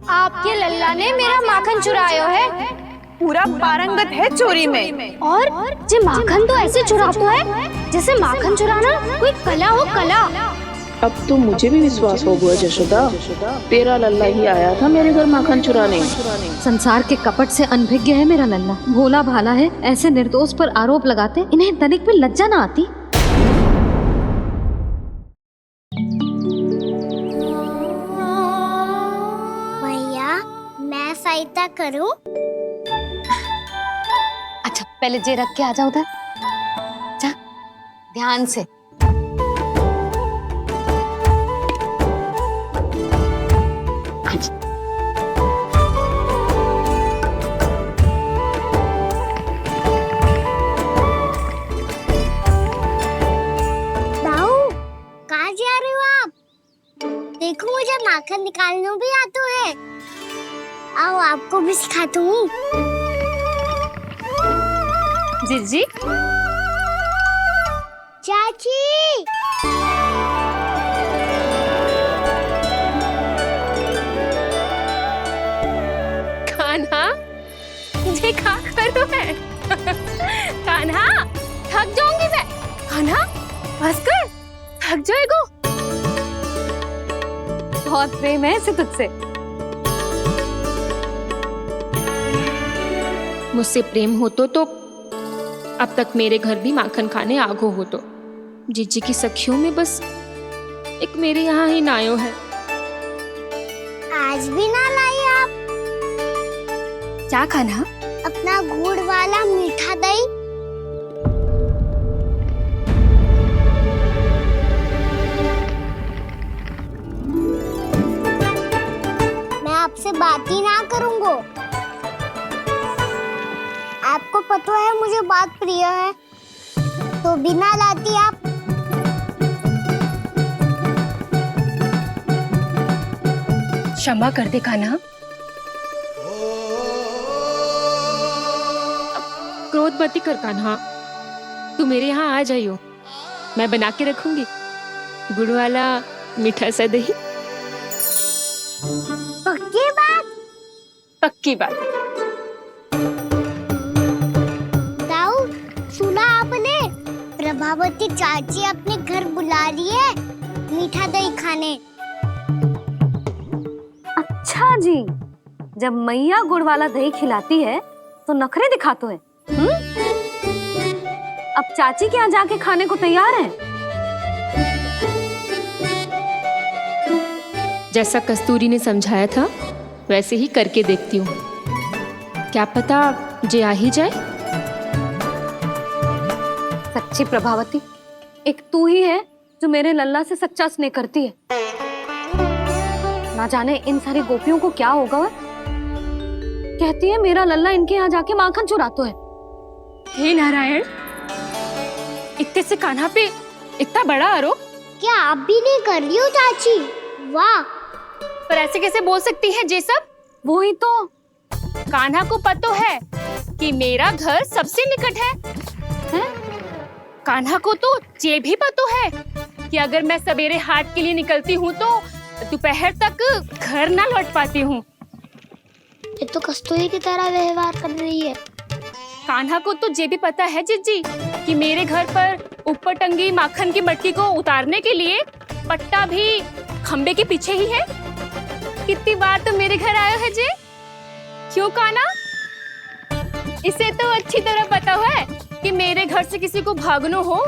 आपके लल्ला ने मेरा माखन चुराया है, पूरा पारंगत है चोरी में। और जे माखन तो ऐसे चुराता है जैसे माखन चुराना कोई कला हो, कला। अब तो मुझे भी विश्वास हो गया जशोदा, तेरा लल्ला ही आया था मेरे घर माखन चुराने। संसार के कपट से अनभिज्ञ है मेरा लल्ला, भोला भाला है। ऐसे निर्दोष पर आरोप लगाते इन्हें तनिक भी लज्जा ना आती। भैया, मैं सहायता करूं? अच्छा, पहले जे रख के आ जाओ उधर, जा ध्यान से। आप? देखो मुझे माखन निकालना भी आता है। आओ आपको भी सिखाता हूँ। जिज्जी, चाची कान्हा, ये क्या करो है? कान्हा, थक जाऊंगी मैं। कान्हा, बस कर, थक जाएगा। बहुत प्रेम है इसे तुझसे। मुझसे प्रेम हो तो अब तक मेरे घर भी माखन खाने आगो हो तो। जीजी की सखियों में बस एक मेरे यहाँ ही नायो है। आज भी ना लाई आप? क्या खाना? अपना गुड़ वाला मीठा दही। मैं आपसे बात ही ना करूंगा। आपको पता है मुझे बात प्रिय है, तो बिना लाती आप। क्षमा कर दे कान्हा। क्रोध मत कर कान्हा, तू मेरे यहाँ आ जाइयो, मैं बना के रखूंगी गुड़ वाला मीठा सा दही। पक्की बात? पक्की बात। दाऊ, सुना आपने? प्रभावती चाची अपने घर बुला रही है मीठा दही खाने। अच्छा जी, जब मैया गुड़ वाला दही खिलाती है तो नखरे दिखाते हैं। अब चाची के यहाँ जाके खाने को तैयार हैं। जैसा कस्तूरी ने समझाया था वैसे ही करके देखती हूँ, क्या पता जे आ ही जाए। सच्ची प्रभावती, एक तू ही है जो मेरे लल्ला से सच्चा स्नेह करती है। ना जाने इन सारी गोपियों को क्या होगा। वह कहती है मेरा लल्ला इनके यहाँ जाके माखन चुराता है। हे नारायण, इतने से कान्हा पे इतना बड़ा आरोप। क्या आप भी नहीं कर रही हो चाची? वाह, पर ऐसे कैसे बोल सकती है जे सब? वो ही तो, कान्हा को पता है कि मेरा घर सबसे निकट है? कान्हा को तो ये भी पता है कि अगर मैं सवेरे हाट के लिए निकलती हूँ तो दोपहर तक घर ना लौट पाती हूँ। ये तो कस्तूरी की तरह व्यवहार कर रही है। कान्हा को तो ये भी पता है जिज्जी कि मेरे घर पर ऊपर टंगी माखन की मटकी को उतारने के लिए पट्टा भी खंबे के पीछे ही है। कितनी बार तो मेरे घर आयो है जी। क्यों कान्हा? इसे तो अच्छी तरह पता है कि मेरे घर से किसी को भागनो हो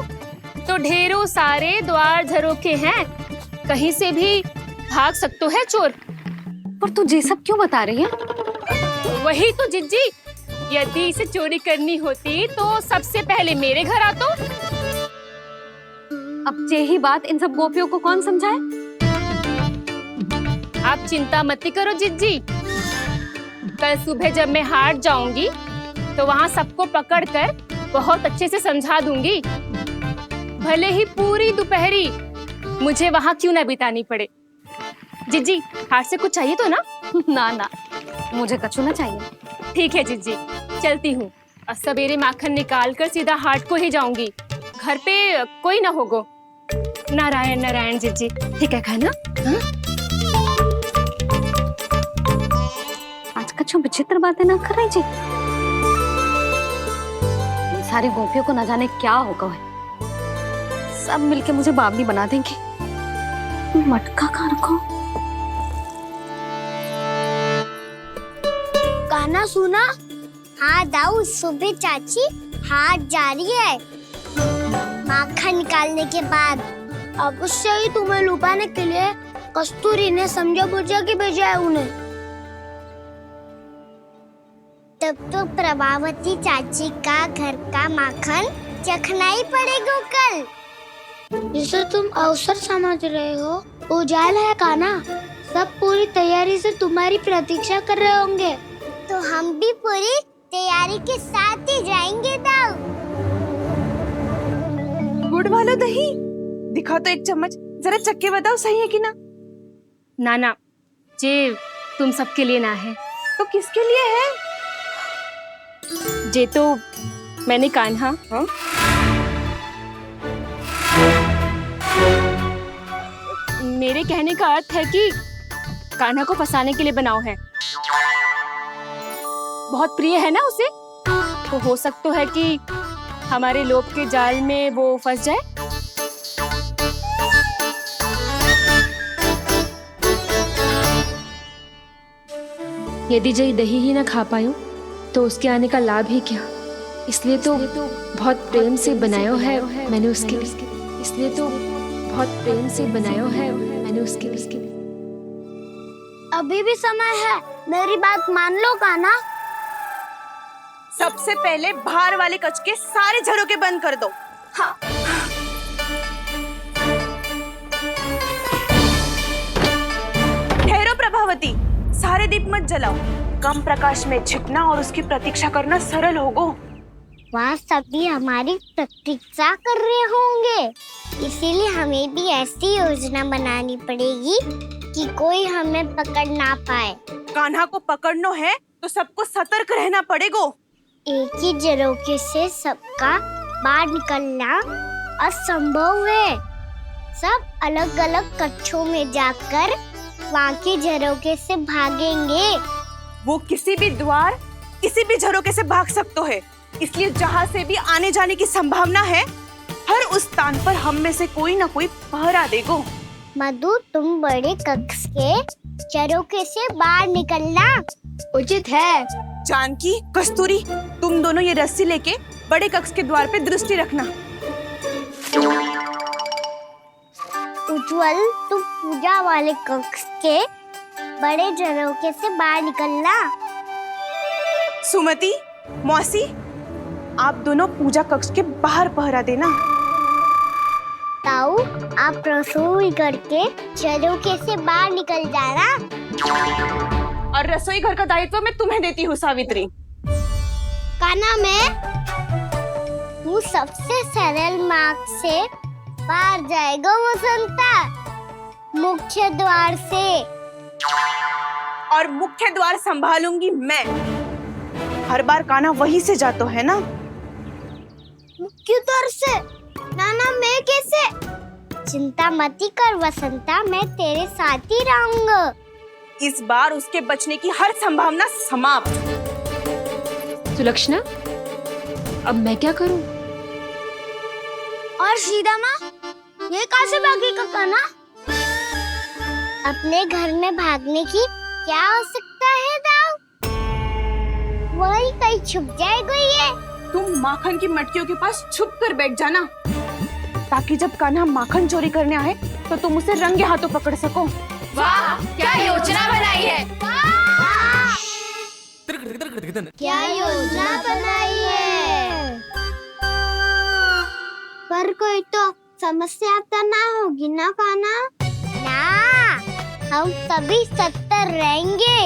तो ढेरों सारे द्वार झरोखे हैं, कहीं से भी भाग सकते है चोर। पर तू ये सब क्यों बता रही है? वही तो जिज्जी, यदि इसे चोरी करनी होती तो सबसे पहले मेरे घर आतो। अब यही बात इन सब गोपियों को कौन समझाए? आप चिंता मत करो जिज्जी, कल सुबह जब मैं हाट जाऊंगी तो वहाँ सबको पकड़कर बहुत अच्छे से समझा दूंगी, भले ही पूरी दोपहरी मुझे वहाँ क्यों ना बितानी पड़े। जिज्जी, हाट से कुछ चाहिए तो ना? ना ना, मुझे कछु ना चाहिए। ठीक है जिज्जी, चलती हूँ। और सवेरे माखन निकाल कर सीधा हाट को ही जाऊंगी, घर पे कोई ना होगो। नारायण नारायण जिज्जी, ठीक है खाना? हाँ? आज कछु विचित्र बातें ना कर रही जी। सारी गोपियों को न जाने क्या होगा है, सब मिलके मुझे बावली बना देंगे। मटका कहाँ रखो? गाना सुना? हाँ दाऊ, सुबह चाची हाट जा रही है माखन निकालने के बाद। अवश्य ही तुम्हें लुभाने के लिए कस्तूरी ने समझा बुझा के भेजा है उन्हें। तब तो प्रभावती चाची का घर का माखन चखना ही पड़ेगा कल। जिसे तुम अवसर समझ रहे हो, उजाला है कान्हा। सब पूरी तैयारी से तुम्हारी प्रतीक्षा कर रहे होंगे। तो हम भी पूरी तैयारी के साथ ही जाएंगे दाऊ। गुड़ वाला दही दिखा तो एक चम्मच। जरा चक्के बताओ सही है कि ना? ना जे तुम सबके लिए ना है। तो किसके लिए है? जे तो मैंने कान्हा मेरे कहने का अर्थ है कि कान्हा को फंसाने के लिए बनाओ है। बहुत प्रिय है ना उसे, तो हो सकता है कि हमारे लोभ के जाल में वो फंस जाए। यदि जय दही ही ना खा पायो तो उसके आने का लाभ ही क्या। इसलिए तो बहुत प्रेम से बनायो है मैंने उसके लिए। इसलिए तो बहुत प्रेम से बनायो है मैंने उसके लिए। अभी भी समय है, मेरी बात मान लो कान्हा। सबसे पहले बाहर वाले कच के सारे झरोके बंद कर दो। हाँ। ठहरो प्रभावती, सारे दीप मत जलाओ। कम प्रकाश में छिपना और उसकी प्रतीक्षा करना सरल होगा। वहाँ सभी हमारी प्रतीक्षा कर रहे होंगे, इसीलिए हमें भी ऐसी योजना बनानी पड़ेगी कि कोई हमें पकड़ ना पाए। कान्हा को पकड़ना है तो सबको सतर्क रहना पड़ेगा। एक ही झरोखे से सबका बाहर निकलना असंभव है। सब अलग अलग कक्षों में जाकर वहाँ के झरोखे से भागेंगे। वो किसी भी द्वार, किसी भी झरोखे से भाग सकते है, इसलिए जहाँ से भी आने जाने की संभावना है, हर उस स्थान पर हम में से कोई ना कोई पहरा देगा। मधु, तुम बड़े कक्ष के झरोखे से बाहर निकलना उचित है। जानकी, कस्तूरी, तुम दोनों ये रस्सी लेके बड़े कक्ष के द्वार पे दृष्टि रखना। उज्जवल, तुम पूजा वाले कक्ष के बड़े झरोखे से बाहर निकलना। सुमति, मौसी, आप दोनों पूजा कक्ष के बाहर पहरा देना। ताऊ, आप रसोई करके झरोखे से बाहर निकल जाना। और रसोई घर का दायित्व मैं तुम्हें देती हूँ सावित्री। कान्हा, तू सबसे सरल मार्ग से बाहर जाएगा वसंता, मुख्य द्वार से। और मुख्य द्वार संभालूंगी मैं। हर बार कान्हा वहीं से जाता है ना। मुख्य द्वार से? नाना, मैं कैसे? चिंता मत कर वसंता, मैं तेरे साथ ही रहूंगा। इस बार उसके बचने की हर संभावना समाप्त। सुलक्षणा, अब मैं क्या करूं? और सीधा माँ, ये कहाँ से भागेगा कान्हा? अपने घर में भागने की क्या हो सकता है दाऊ? वही कहीं छुप जाएगा ये। तुम माखन की मटकियों के पास छुप कर बैठ जाना, ताकि जब कान्हा माखन चोरी करने आए तो तुम उसे रंगे हाथों पकड़ सको। वाह, क्या योजना बनाई है! क्या योजना बनाई है! पर कोई तो समस्या तो ना होगी ना कान्हा? ना, हम सभी सतर्क रहेंगे।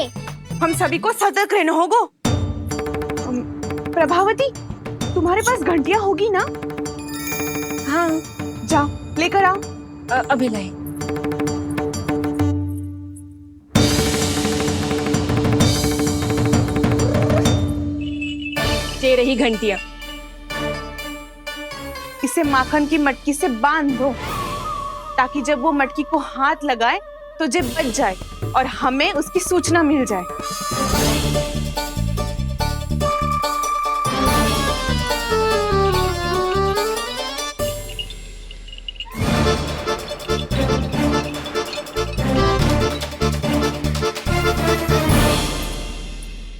हम सभी को सतर्क रहना होगा। प्रभावती, तुम्हारे पास घंटियां होगी ना? हाँ, जाओ लेकर आओ। अभी लाई। ये रही घंटियां। इसे माखन की मटकी से बांध दो, ताकि जब वो मटकी को हाथ लगाए तो जे बच जाए और हमें उसकी सूचना मिल जाए।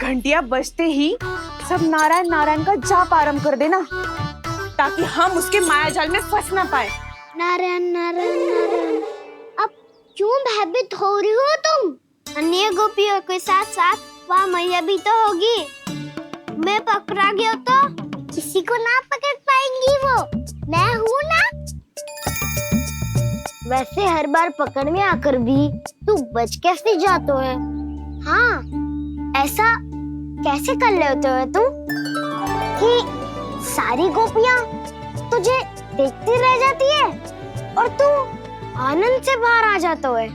घंटियां बजते ही सब नारायण नारायण का जाप आरंभ कर देना, ताकि हम उसके मायाजाल में फंस ना पाए। नारायण नारायण नारायण। अब क्यों भयभीत हो रही हो तुम? अन्य गोपियों के साथ साथ वहाँ मैया भी तो होगी। मैं पकड़ा गया तो किसी को ना पकड़ पाएंगी वो, मैं हूँ ना। वैसे हर बार पकड़ में आकर भी तू बच कैसे जाता है? हाँ, ऐसा कैसे कर लेते हो तुम कि सारी गोपियाँ तुझे देखती रह जाती है और तू आनंद से बाहर आ जाता है।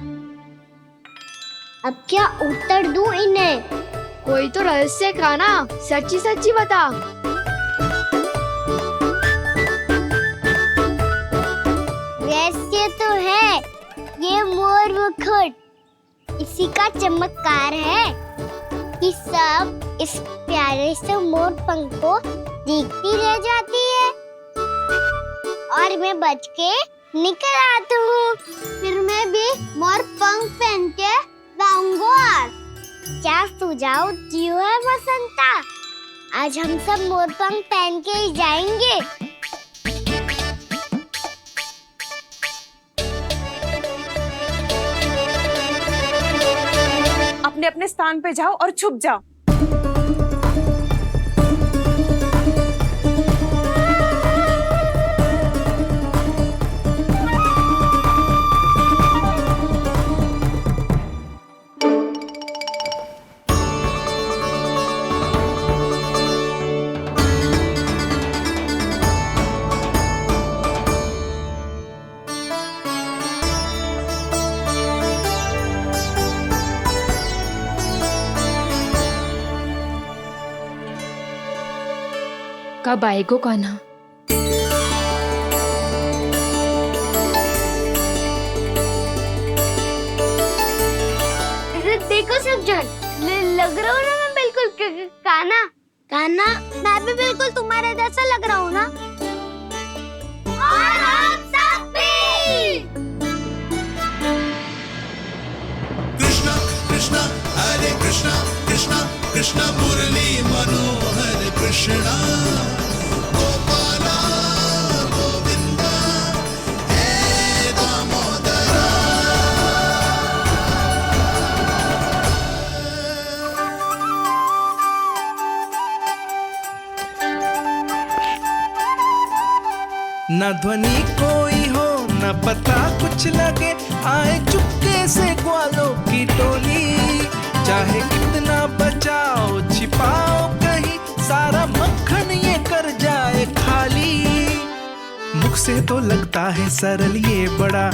अब क्या उत्तर दूं इन्हें? कोई तो रहस्य खाना, सच्ची सच्ची बता। रहस्य तो है, ये मोर मुकुट इसी का चमत्कार है कि सब इस प्यारे से मोर पंख को देखती रह जाती है और मैं बच के निकल आता हूँ। फिर मैं भी मोर पंख पहन के गाऊंगा। क्या सुझाव दियो है बसंता? आज हम सब मोर पंख पहन के ही जाएंगे। अपने अपने स्थान पे जाओ और छुप जाओ। कब आएगो कान्हा? देखो सब जन, लग रहा हूँ ना मैं बिल्कुल कान्हा। कान्हा, मैं भी बिल्कुल तुम्हारे जैसा लग रहा हूँ ना? और हम सब भी। कृष्णा कृष्णा हरे कृष्णा कृष्णा कृष्णा मुरली मनोहर कृष्णा गोपाला गोविंदा हे दामोदरा। न ध्वनि कोई हो न पता कुछ लगे, आए चुपके से ग्वालों की टोली। चाहे कितना बचाओ छिपाओ कहीं, सारा मक्खन ये कर जाए खाली। मुख से तो लगता है सरल, ये बड़ा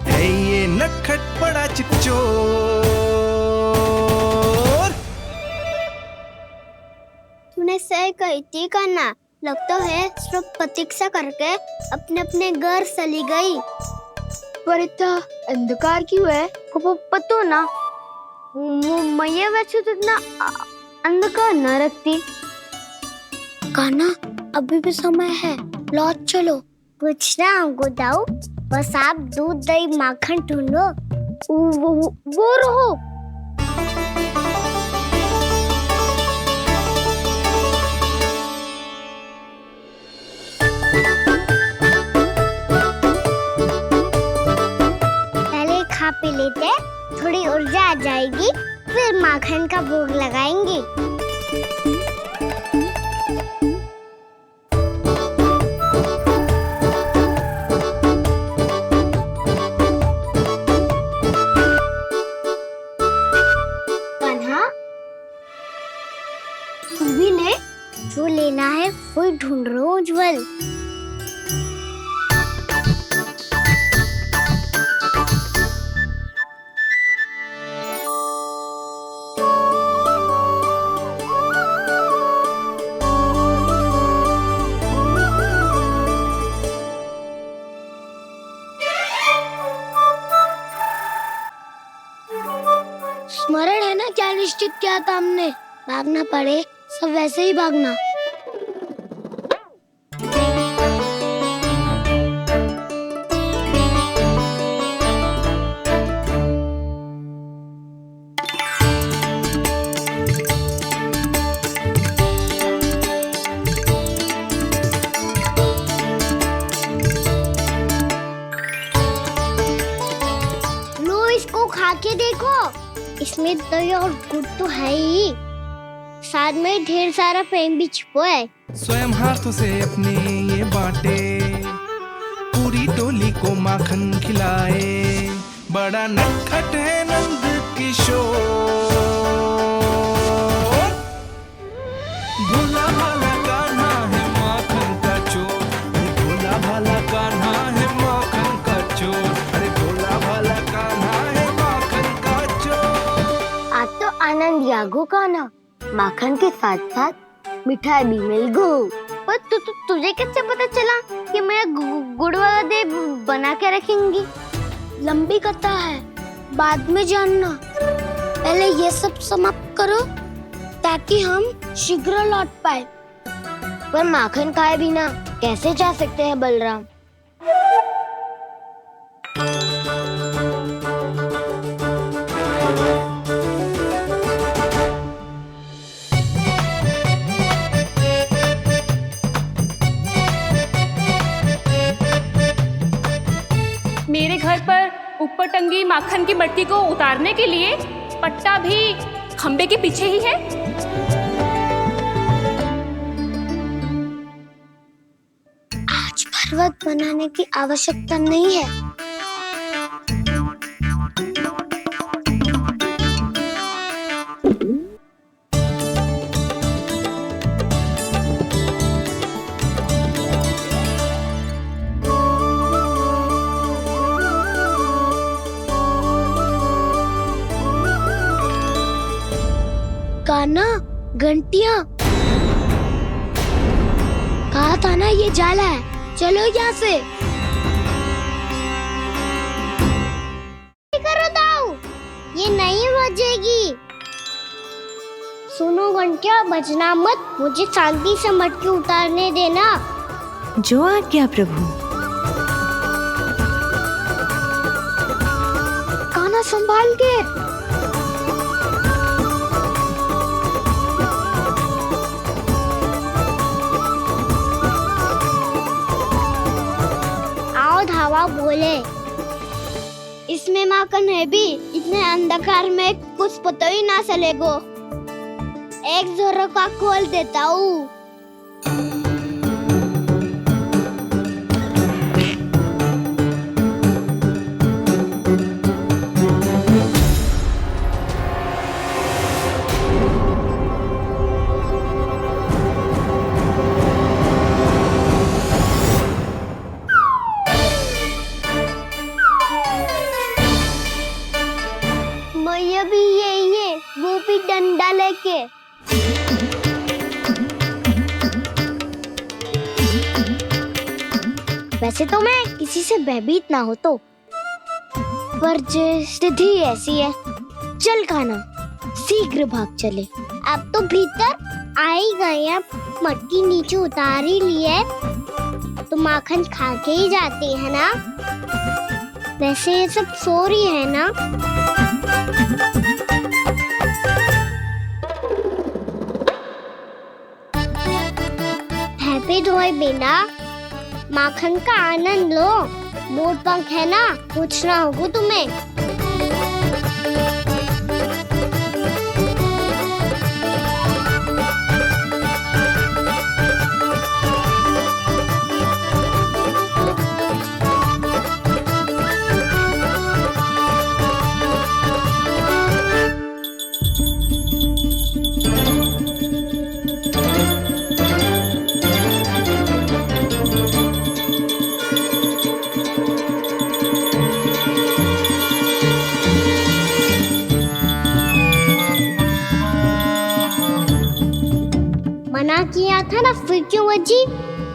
है ये नटखट बड़ा चिकचोर। तूने सही कही थी कान्हा, लगता है सब प्रतीक्षा करके अपने अपने घर चली गई। पर इतना अंधकार क्यों है? पतो ना, मैं वैसे तो इतना अंधकार न रखती। कान्हा, अभी भी समय है, लौट चलो। कुछ ना हमको दाऊ, बस आप दूध दही माखन ढूंढो। वो रहो। पहले खा पी लेते, थोड़ी ऊर्जा आ जाएगी, फिर माखन का भोग लगाएंगे। कान्हा, तू भी ले, जो लेना है वो ढूंढ रहा हूँ उज्जवल। स्मरण है ना क्या निश्चित किया था हमने? भागना पड़े सब वैसे ही भागना। लो इसको खा के देखो, इसमें दही और गुड़ तो है ही, साथ में ढेर सारा प्रेम भी छुपा है। स्वयं हाथों से अपने ये बांटे, पूरी टोली को माखन खिलाए। बड़ा नटखट है नंद किशोर, भोला भाला कान्हा है माखन का चोर, भोला भाला कान्हा है माखन का चोर। माखन यागो का ना, माखन के साथ साथ मिठाई भी मिल गो। पर तुझे कैसे पता चला कि मैं गुड़ वाला देव बना के रखेंगी? लंबी कथा है, बाद में जानना। पहले ये सब समाप्त करो ताकि हम शीघ्र लौट पाए। पर माखन खाए बिना कैसे जा सकते हैं बलराम? मेरे घर पर ऊपर टंगी माखन की मटकी को उतारने के लिए पट्टा भी खंबे के पीछे ही है। आज पर्वत बनाने की आवश्यकता नहीं है। कान्हा, घंटियां, कहा था ना ये जाला है, चलो यहाँ से। करो दाऊ, ये नहीं बजेगी। सुनो घंटिया, बजना मत, मुझे शांति से मटकी उतारने देना। जो आज्ञा प्रभु। कान्हा संभाल के। धावा बोले, इसमें माखन है भी, इतने अंधकार में कुछ पता ही ना चलेगो। एक जोरों का खोल देता हूँ। भी यही है, वो भी डंडा लेके। वैसे तो मैं किसी से भयभीत ना हो तो, पर स्थिति ऐसी है। चल कान्हा, शीघ्र भाग चले। अब तो भीतर आ ही गए हैं, मटकी नीचे उतार ही लिए, तो माखन खा के ही जाते हैं ना। वैसे ये सब सो रही है ना। हैप्पी धोए बिना माखन का आनंद लो। मोट पंख है ना, पूछना होगा तुम्हें। मना किया था ना, फिर क्यों बजी?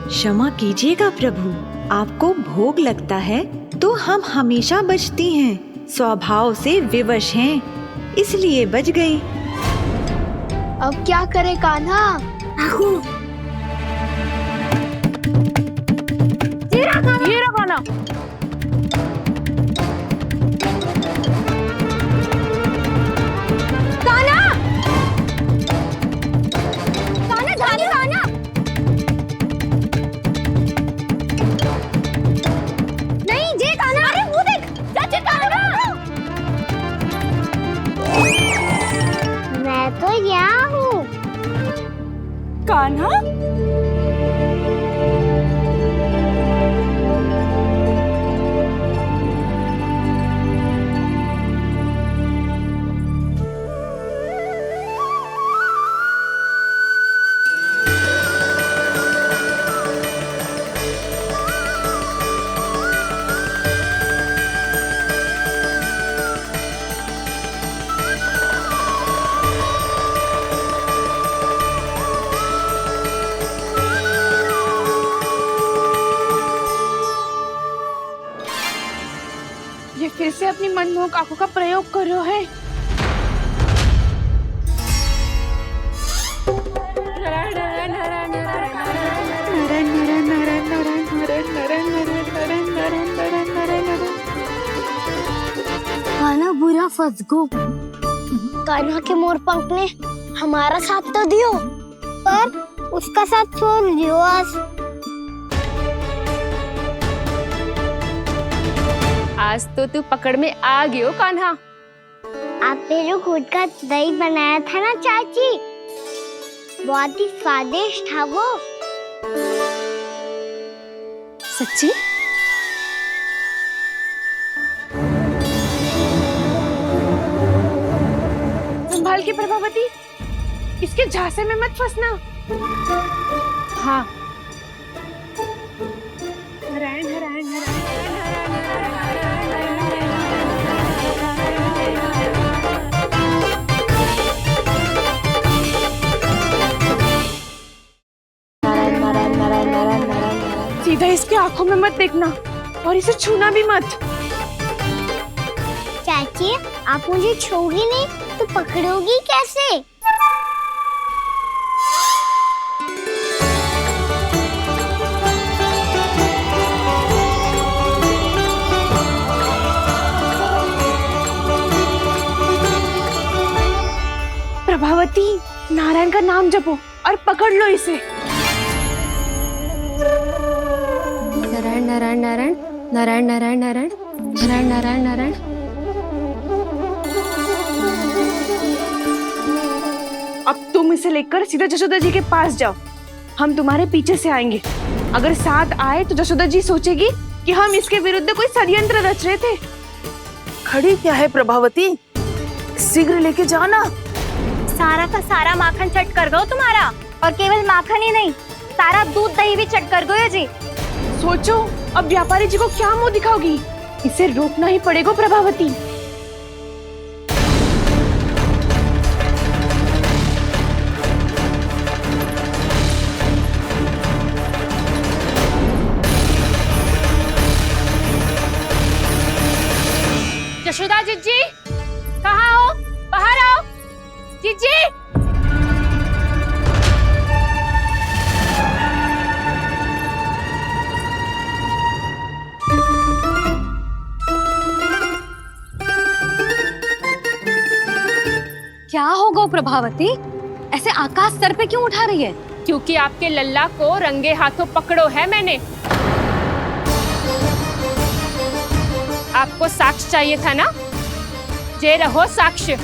क्षमा कीजिएगा प्रभु, आपको भोग लगता है तो हम हमेशा बजती हैं, स्वभाव से विवश हैं, इसलिए बज गई। अब क्या करे कान्हा? ये रखो ना। मैं तो यहाँ हूँ। कान्हा, मनमोहक आंखों का प्रयोग कर रहे है। कान्हा बुरा फंस गो। कान्हा के मोर पंख ने हमारा साथ तो दियो, पर उसका साथ छोड़ दियो आज। आज तो तू पकड़ में आ गयो कान्हा। आपने जो खुद का दही बनाया था ना चाची, बहुत ही स्वादिष्ट था वो। सच्ची? संभाल के प्रभावती, इसके झांसे में मत फंसना। हाँ। नारायण नारायण नारायण। सीधा इसके आंखों में मत देखना और इसे छूना भी मत। चाची, आप मुझे छूओगी नहीं तो पकड़ोगी कैसे? प्रभावती, नारायण का नाम जपो और पकड़ लो इसे। नारायण नारायण नारायण नारायण नारायण नारायण नारायण नारायण नारायण। अब तुम इसे लेकर सीधा जशोदा जी के पास जाओ, हम तुम्हारे पीछे से आएंगे। अगर साथ आए तो जशोदा जी सोचेगी कि हम इसके विरुद्ध कोई षड्यंत्र रच रहे थे। खड़ी क्या है प्रभावती, शीघ्र लेके जाना। सारा का सारा माखन चट कर गो तुम्हारा, और केवल माखन ही नहीं, सारा दूध दही भी चट कर गो जी। सोचो अब व्यापारी जी को क्या मुंह दिखाओगी, इसे रोकना ही पड़ेगा प्रभावती। जशोदा जीजी, कहाँ हो? बाहर आओ जीजी। क्या होगा प्रभावती, ऐसे आकाश सर पे क्यों उठा रही है? क्योंकि आपके लल्ला को रंगे हाथों पकड़ो है मैंने। आपको साक्ष्य चाहिए था ना, जे रहो साक्ष्य।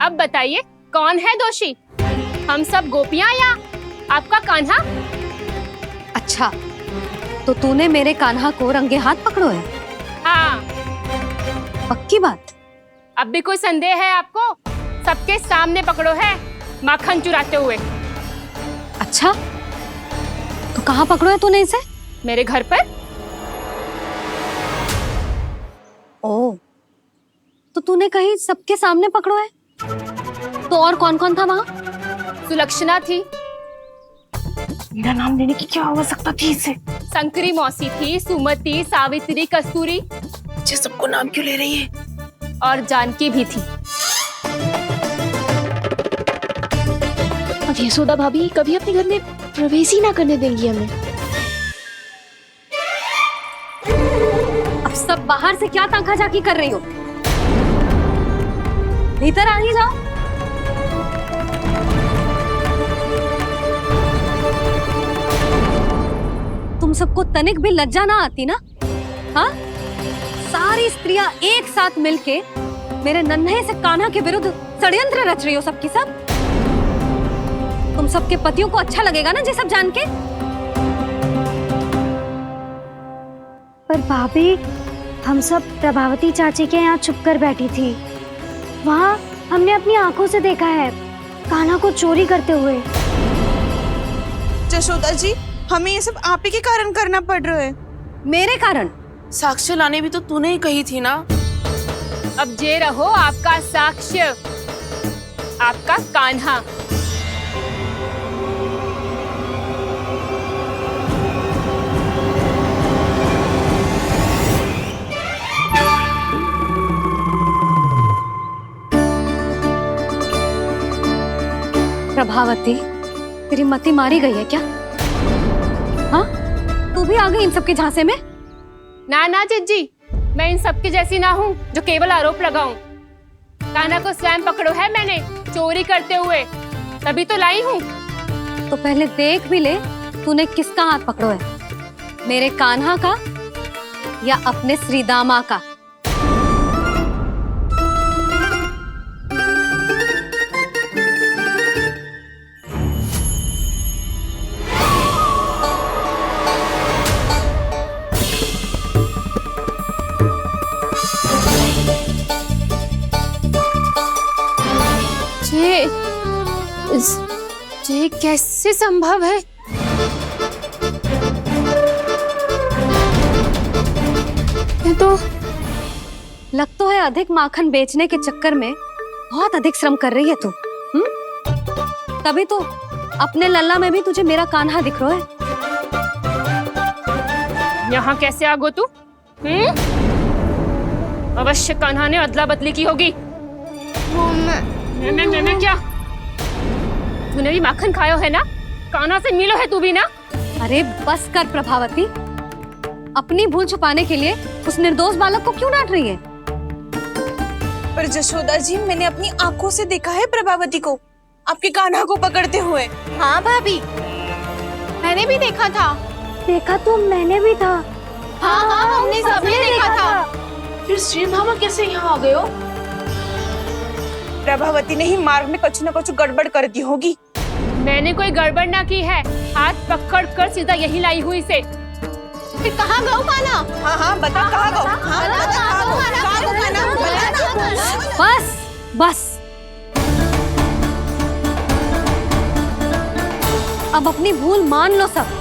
अब बताइए कौन है दोषी, हम सब गोपियां या आपका कान्हा? अच्छा, तो तूने मेरे कान्हा को रंगे हाथ पकड़ो है? हाँ। पक्की बात? अब भी कोई संदेह है आपको? सबके सामने पकड़ो है, माखन चुराते हुए। अच्छा, तो कहाँ पकड़ो है तूने इसे? मेरे घर पर। ओ, तो तूने कहीं सबके सामने पकड़ो है? तो और कौन कौन था वहाँ? सुलक्षणा थी। मेरा नाम लेने की क्या आवश्यकता थी इसे? संकरी मौसी थी, सुमति, सावित्री, कस्तूरी। ये सबको नाम क्यों ले रही है? और जानकी भी थी। अब यशोदा भाभी कभी अपने घर में प्रवेश ही ना करने देंगी हमें। अब सब बाहर से क्या ताका झाकी कर रही हो? भीतर आ ही जाओ। तुम सबको तनिक भी लज्जा ना आती ना? हाँ? सारी स्त्रियां एक साथ मिलके मेरे नन्हे से कान्हा के विरुद्ध षड्यंत्र रच रही हो सबकी सब। तुम सबके पतियों को अच्छा लगेगा ना ये सब जान के? पर भाभी, हम सब प्रभावती चाची के यहाँ छुप कर बैठी थी। वहाँ हमने अपनी आंखों से देखा है कान्हा को चोरी करते हुए। जशोदा जी, हमें ये सब आप ही के कारण करना पड़ रहा है। मेरे कारण? साक्ष्य लाने भी तो तूने ही कही थी ना। अब जे रहो आपका साक्ष्य। आपका कान्हा। प्रभावती, तेरी मति मारी गई है क्या? हाँ, तू भी आ गई इन सबके झांसे में? ना ना जिज्जी, मैं इन सबकी जैसी ना हूँ जो केवल आरोप लगाऊं। कान्हा को स्वयं पकड़ो है मैंने चोरी करते हुए, तभी तो लाई हूँ। तो पहले देख भी ले तूने किसका हाथ पकड़ो है, मेरे कान्हा का या अपने श्रीदामा का? ये कैसे संभव है? ये तो लग तो है अधिक माखन बेचने के चक्कर में बहुत अधिक श्रम कर रही है तू। तभी तो अपने लल्ला में भी तुझे मेरा कान्हा दिख रहा है। यहाँ कैसे आ गो तू? अवश्य कान्हा ने अदला बदली की होगी। मैं क्या? तूने भी माखन खायो है ना? कान्हा से मिलो है तू भी ना? अरे बस कर प्रभावती, अपनी भूल छुपाने के लिए उस निर्दोष बालक को क्यों डांट रही है? पर जशोदा जी, मैंने अपनी आंखों से देखा है प्रभावती को आपके कान्हा को पकड़ते हुए। हाँ भाभी, मैंने भी देखा था। देखा तो मैंने भी था। हाँ हाँ, हमने सबने देखा था। फिर श्रीदामा कैसे यहाँ आ गए हो? प्रभावती ने ही मार्ग में कुछ न कुछ गड़बड़ कर दी होगी। मैंने कोई गड़बड़ ना की है, हाथ पकड़ कर सीधा यही लाई हुई से। फिर कहाँ गौ कान्हा? हाँ हाँ बता, कहाँ गौ? हाँ बता, कहाँ गौ कान्हा? बता ना। बस बस, अब अपनी भूल मान लो सब।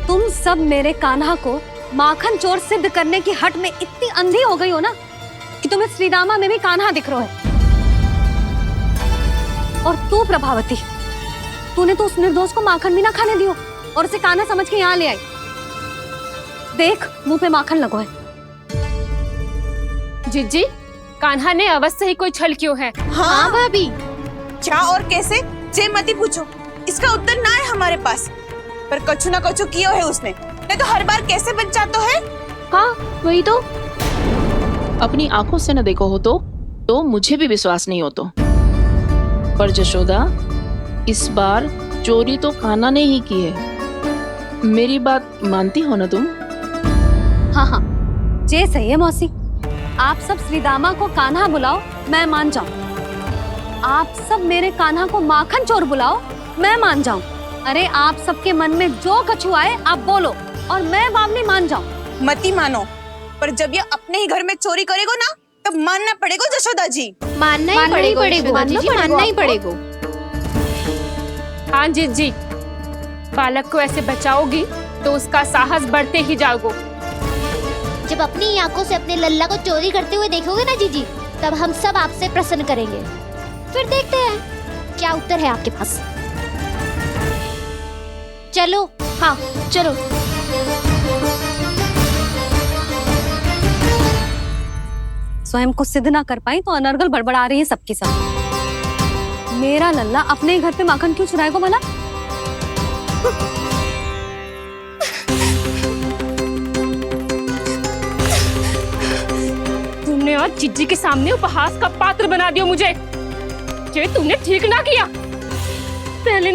तुम सब मेरे कान्हा को माखन चोर सिद्ध करने की हट में इतनी अंधी हो गई हो ना कि तुम्हें श्रीदामा में भी कान्हा दिख रहा है। और तू प्रभावती, तूने तो उस निर्दोष को माखन भी ना खाने दियो और उसे कान्हा समझ के यहाँ ले आई। देख, मुंह पे माखन लगो है। जिज्जी, कान्हा ने अवश्य ही कोई छल क्यों है। हाँ भाभी, क्या और कैसे? जे मती पूछो, इसका उत्तर ना है हमारे पास। पर कछु ना कछु कियो है उसने, नहीं तो हर बार कैसे बच जाता है। हाँ वही तो। अपनी आंखों से न देखो हो तो मुझे भी विश्वास नहीं हो तो। पर जशोदा, इस बार चोरी तो कान्हा ने ही की है। मेरी बात मानती हो ना तुम? हाँ हाँ, जे सही है मौसी। आप सब श्रीदामा को कान्हा बुलाओ, मैं मान जाऊं। आप सब मेरे कान्हा को माखन चोर बुलाओ, मैं मान जाऊं। अरे आप सबके मन में जो कछु आए आप बोलो और मैं बावली मान जाऊं। मती मानो, पर जब ये अपने ही घर में चोरी करेगो ना, तब मानना पड़ेगा जशोदा जी। मानना ही पड़ेगा, मानना ही पड़ेगा। हाँ जिज्जी, बालक को ऐसे बचाओगी तो उसका साहस बढ़ते ही जाओगे। जब अपनी आंखों से अपने लल्ला को चोरी करते हुए देखोगे ना जीजी, तब हम सब आपसे प्रसन्न करेंगे। फिर देखते हैं क्या उत्तर है आपके पास। चलो। हाँ चलो। स्वयं को सिद्ध ना कर पाई तो अनर्गल बड़बड़ा रही है सबके साथ। मेरा लल्ला अपने ही घर पे माखन क्यों चुराएगा भला? तुमने आज जिज्जी के सामने उपहास का पात्र बना दिया मुझे। ये तुमने ठीक ना किया। पहले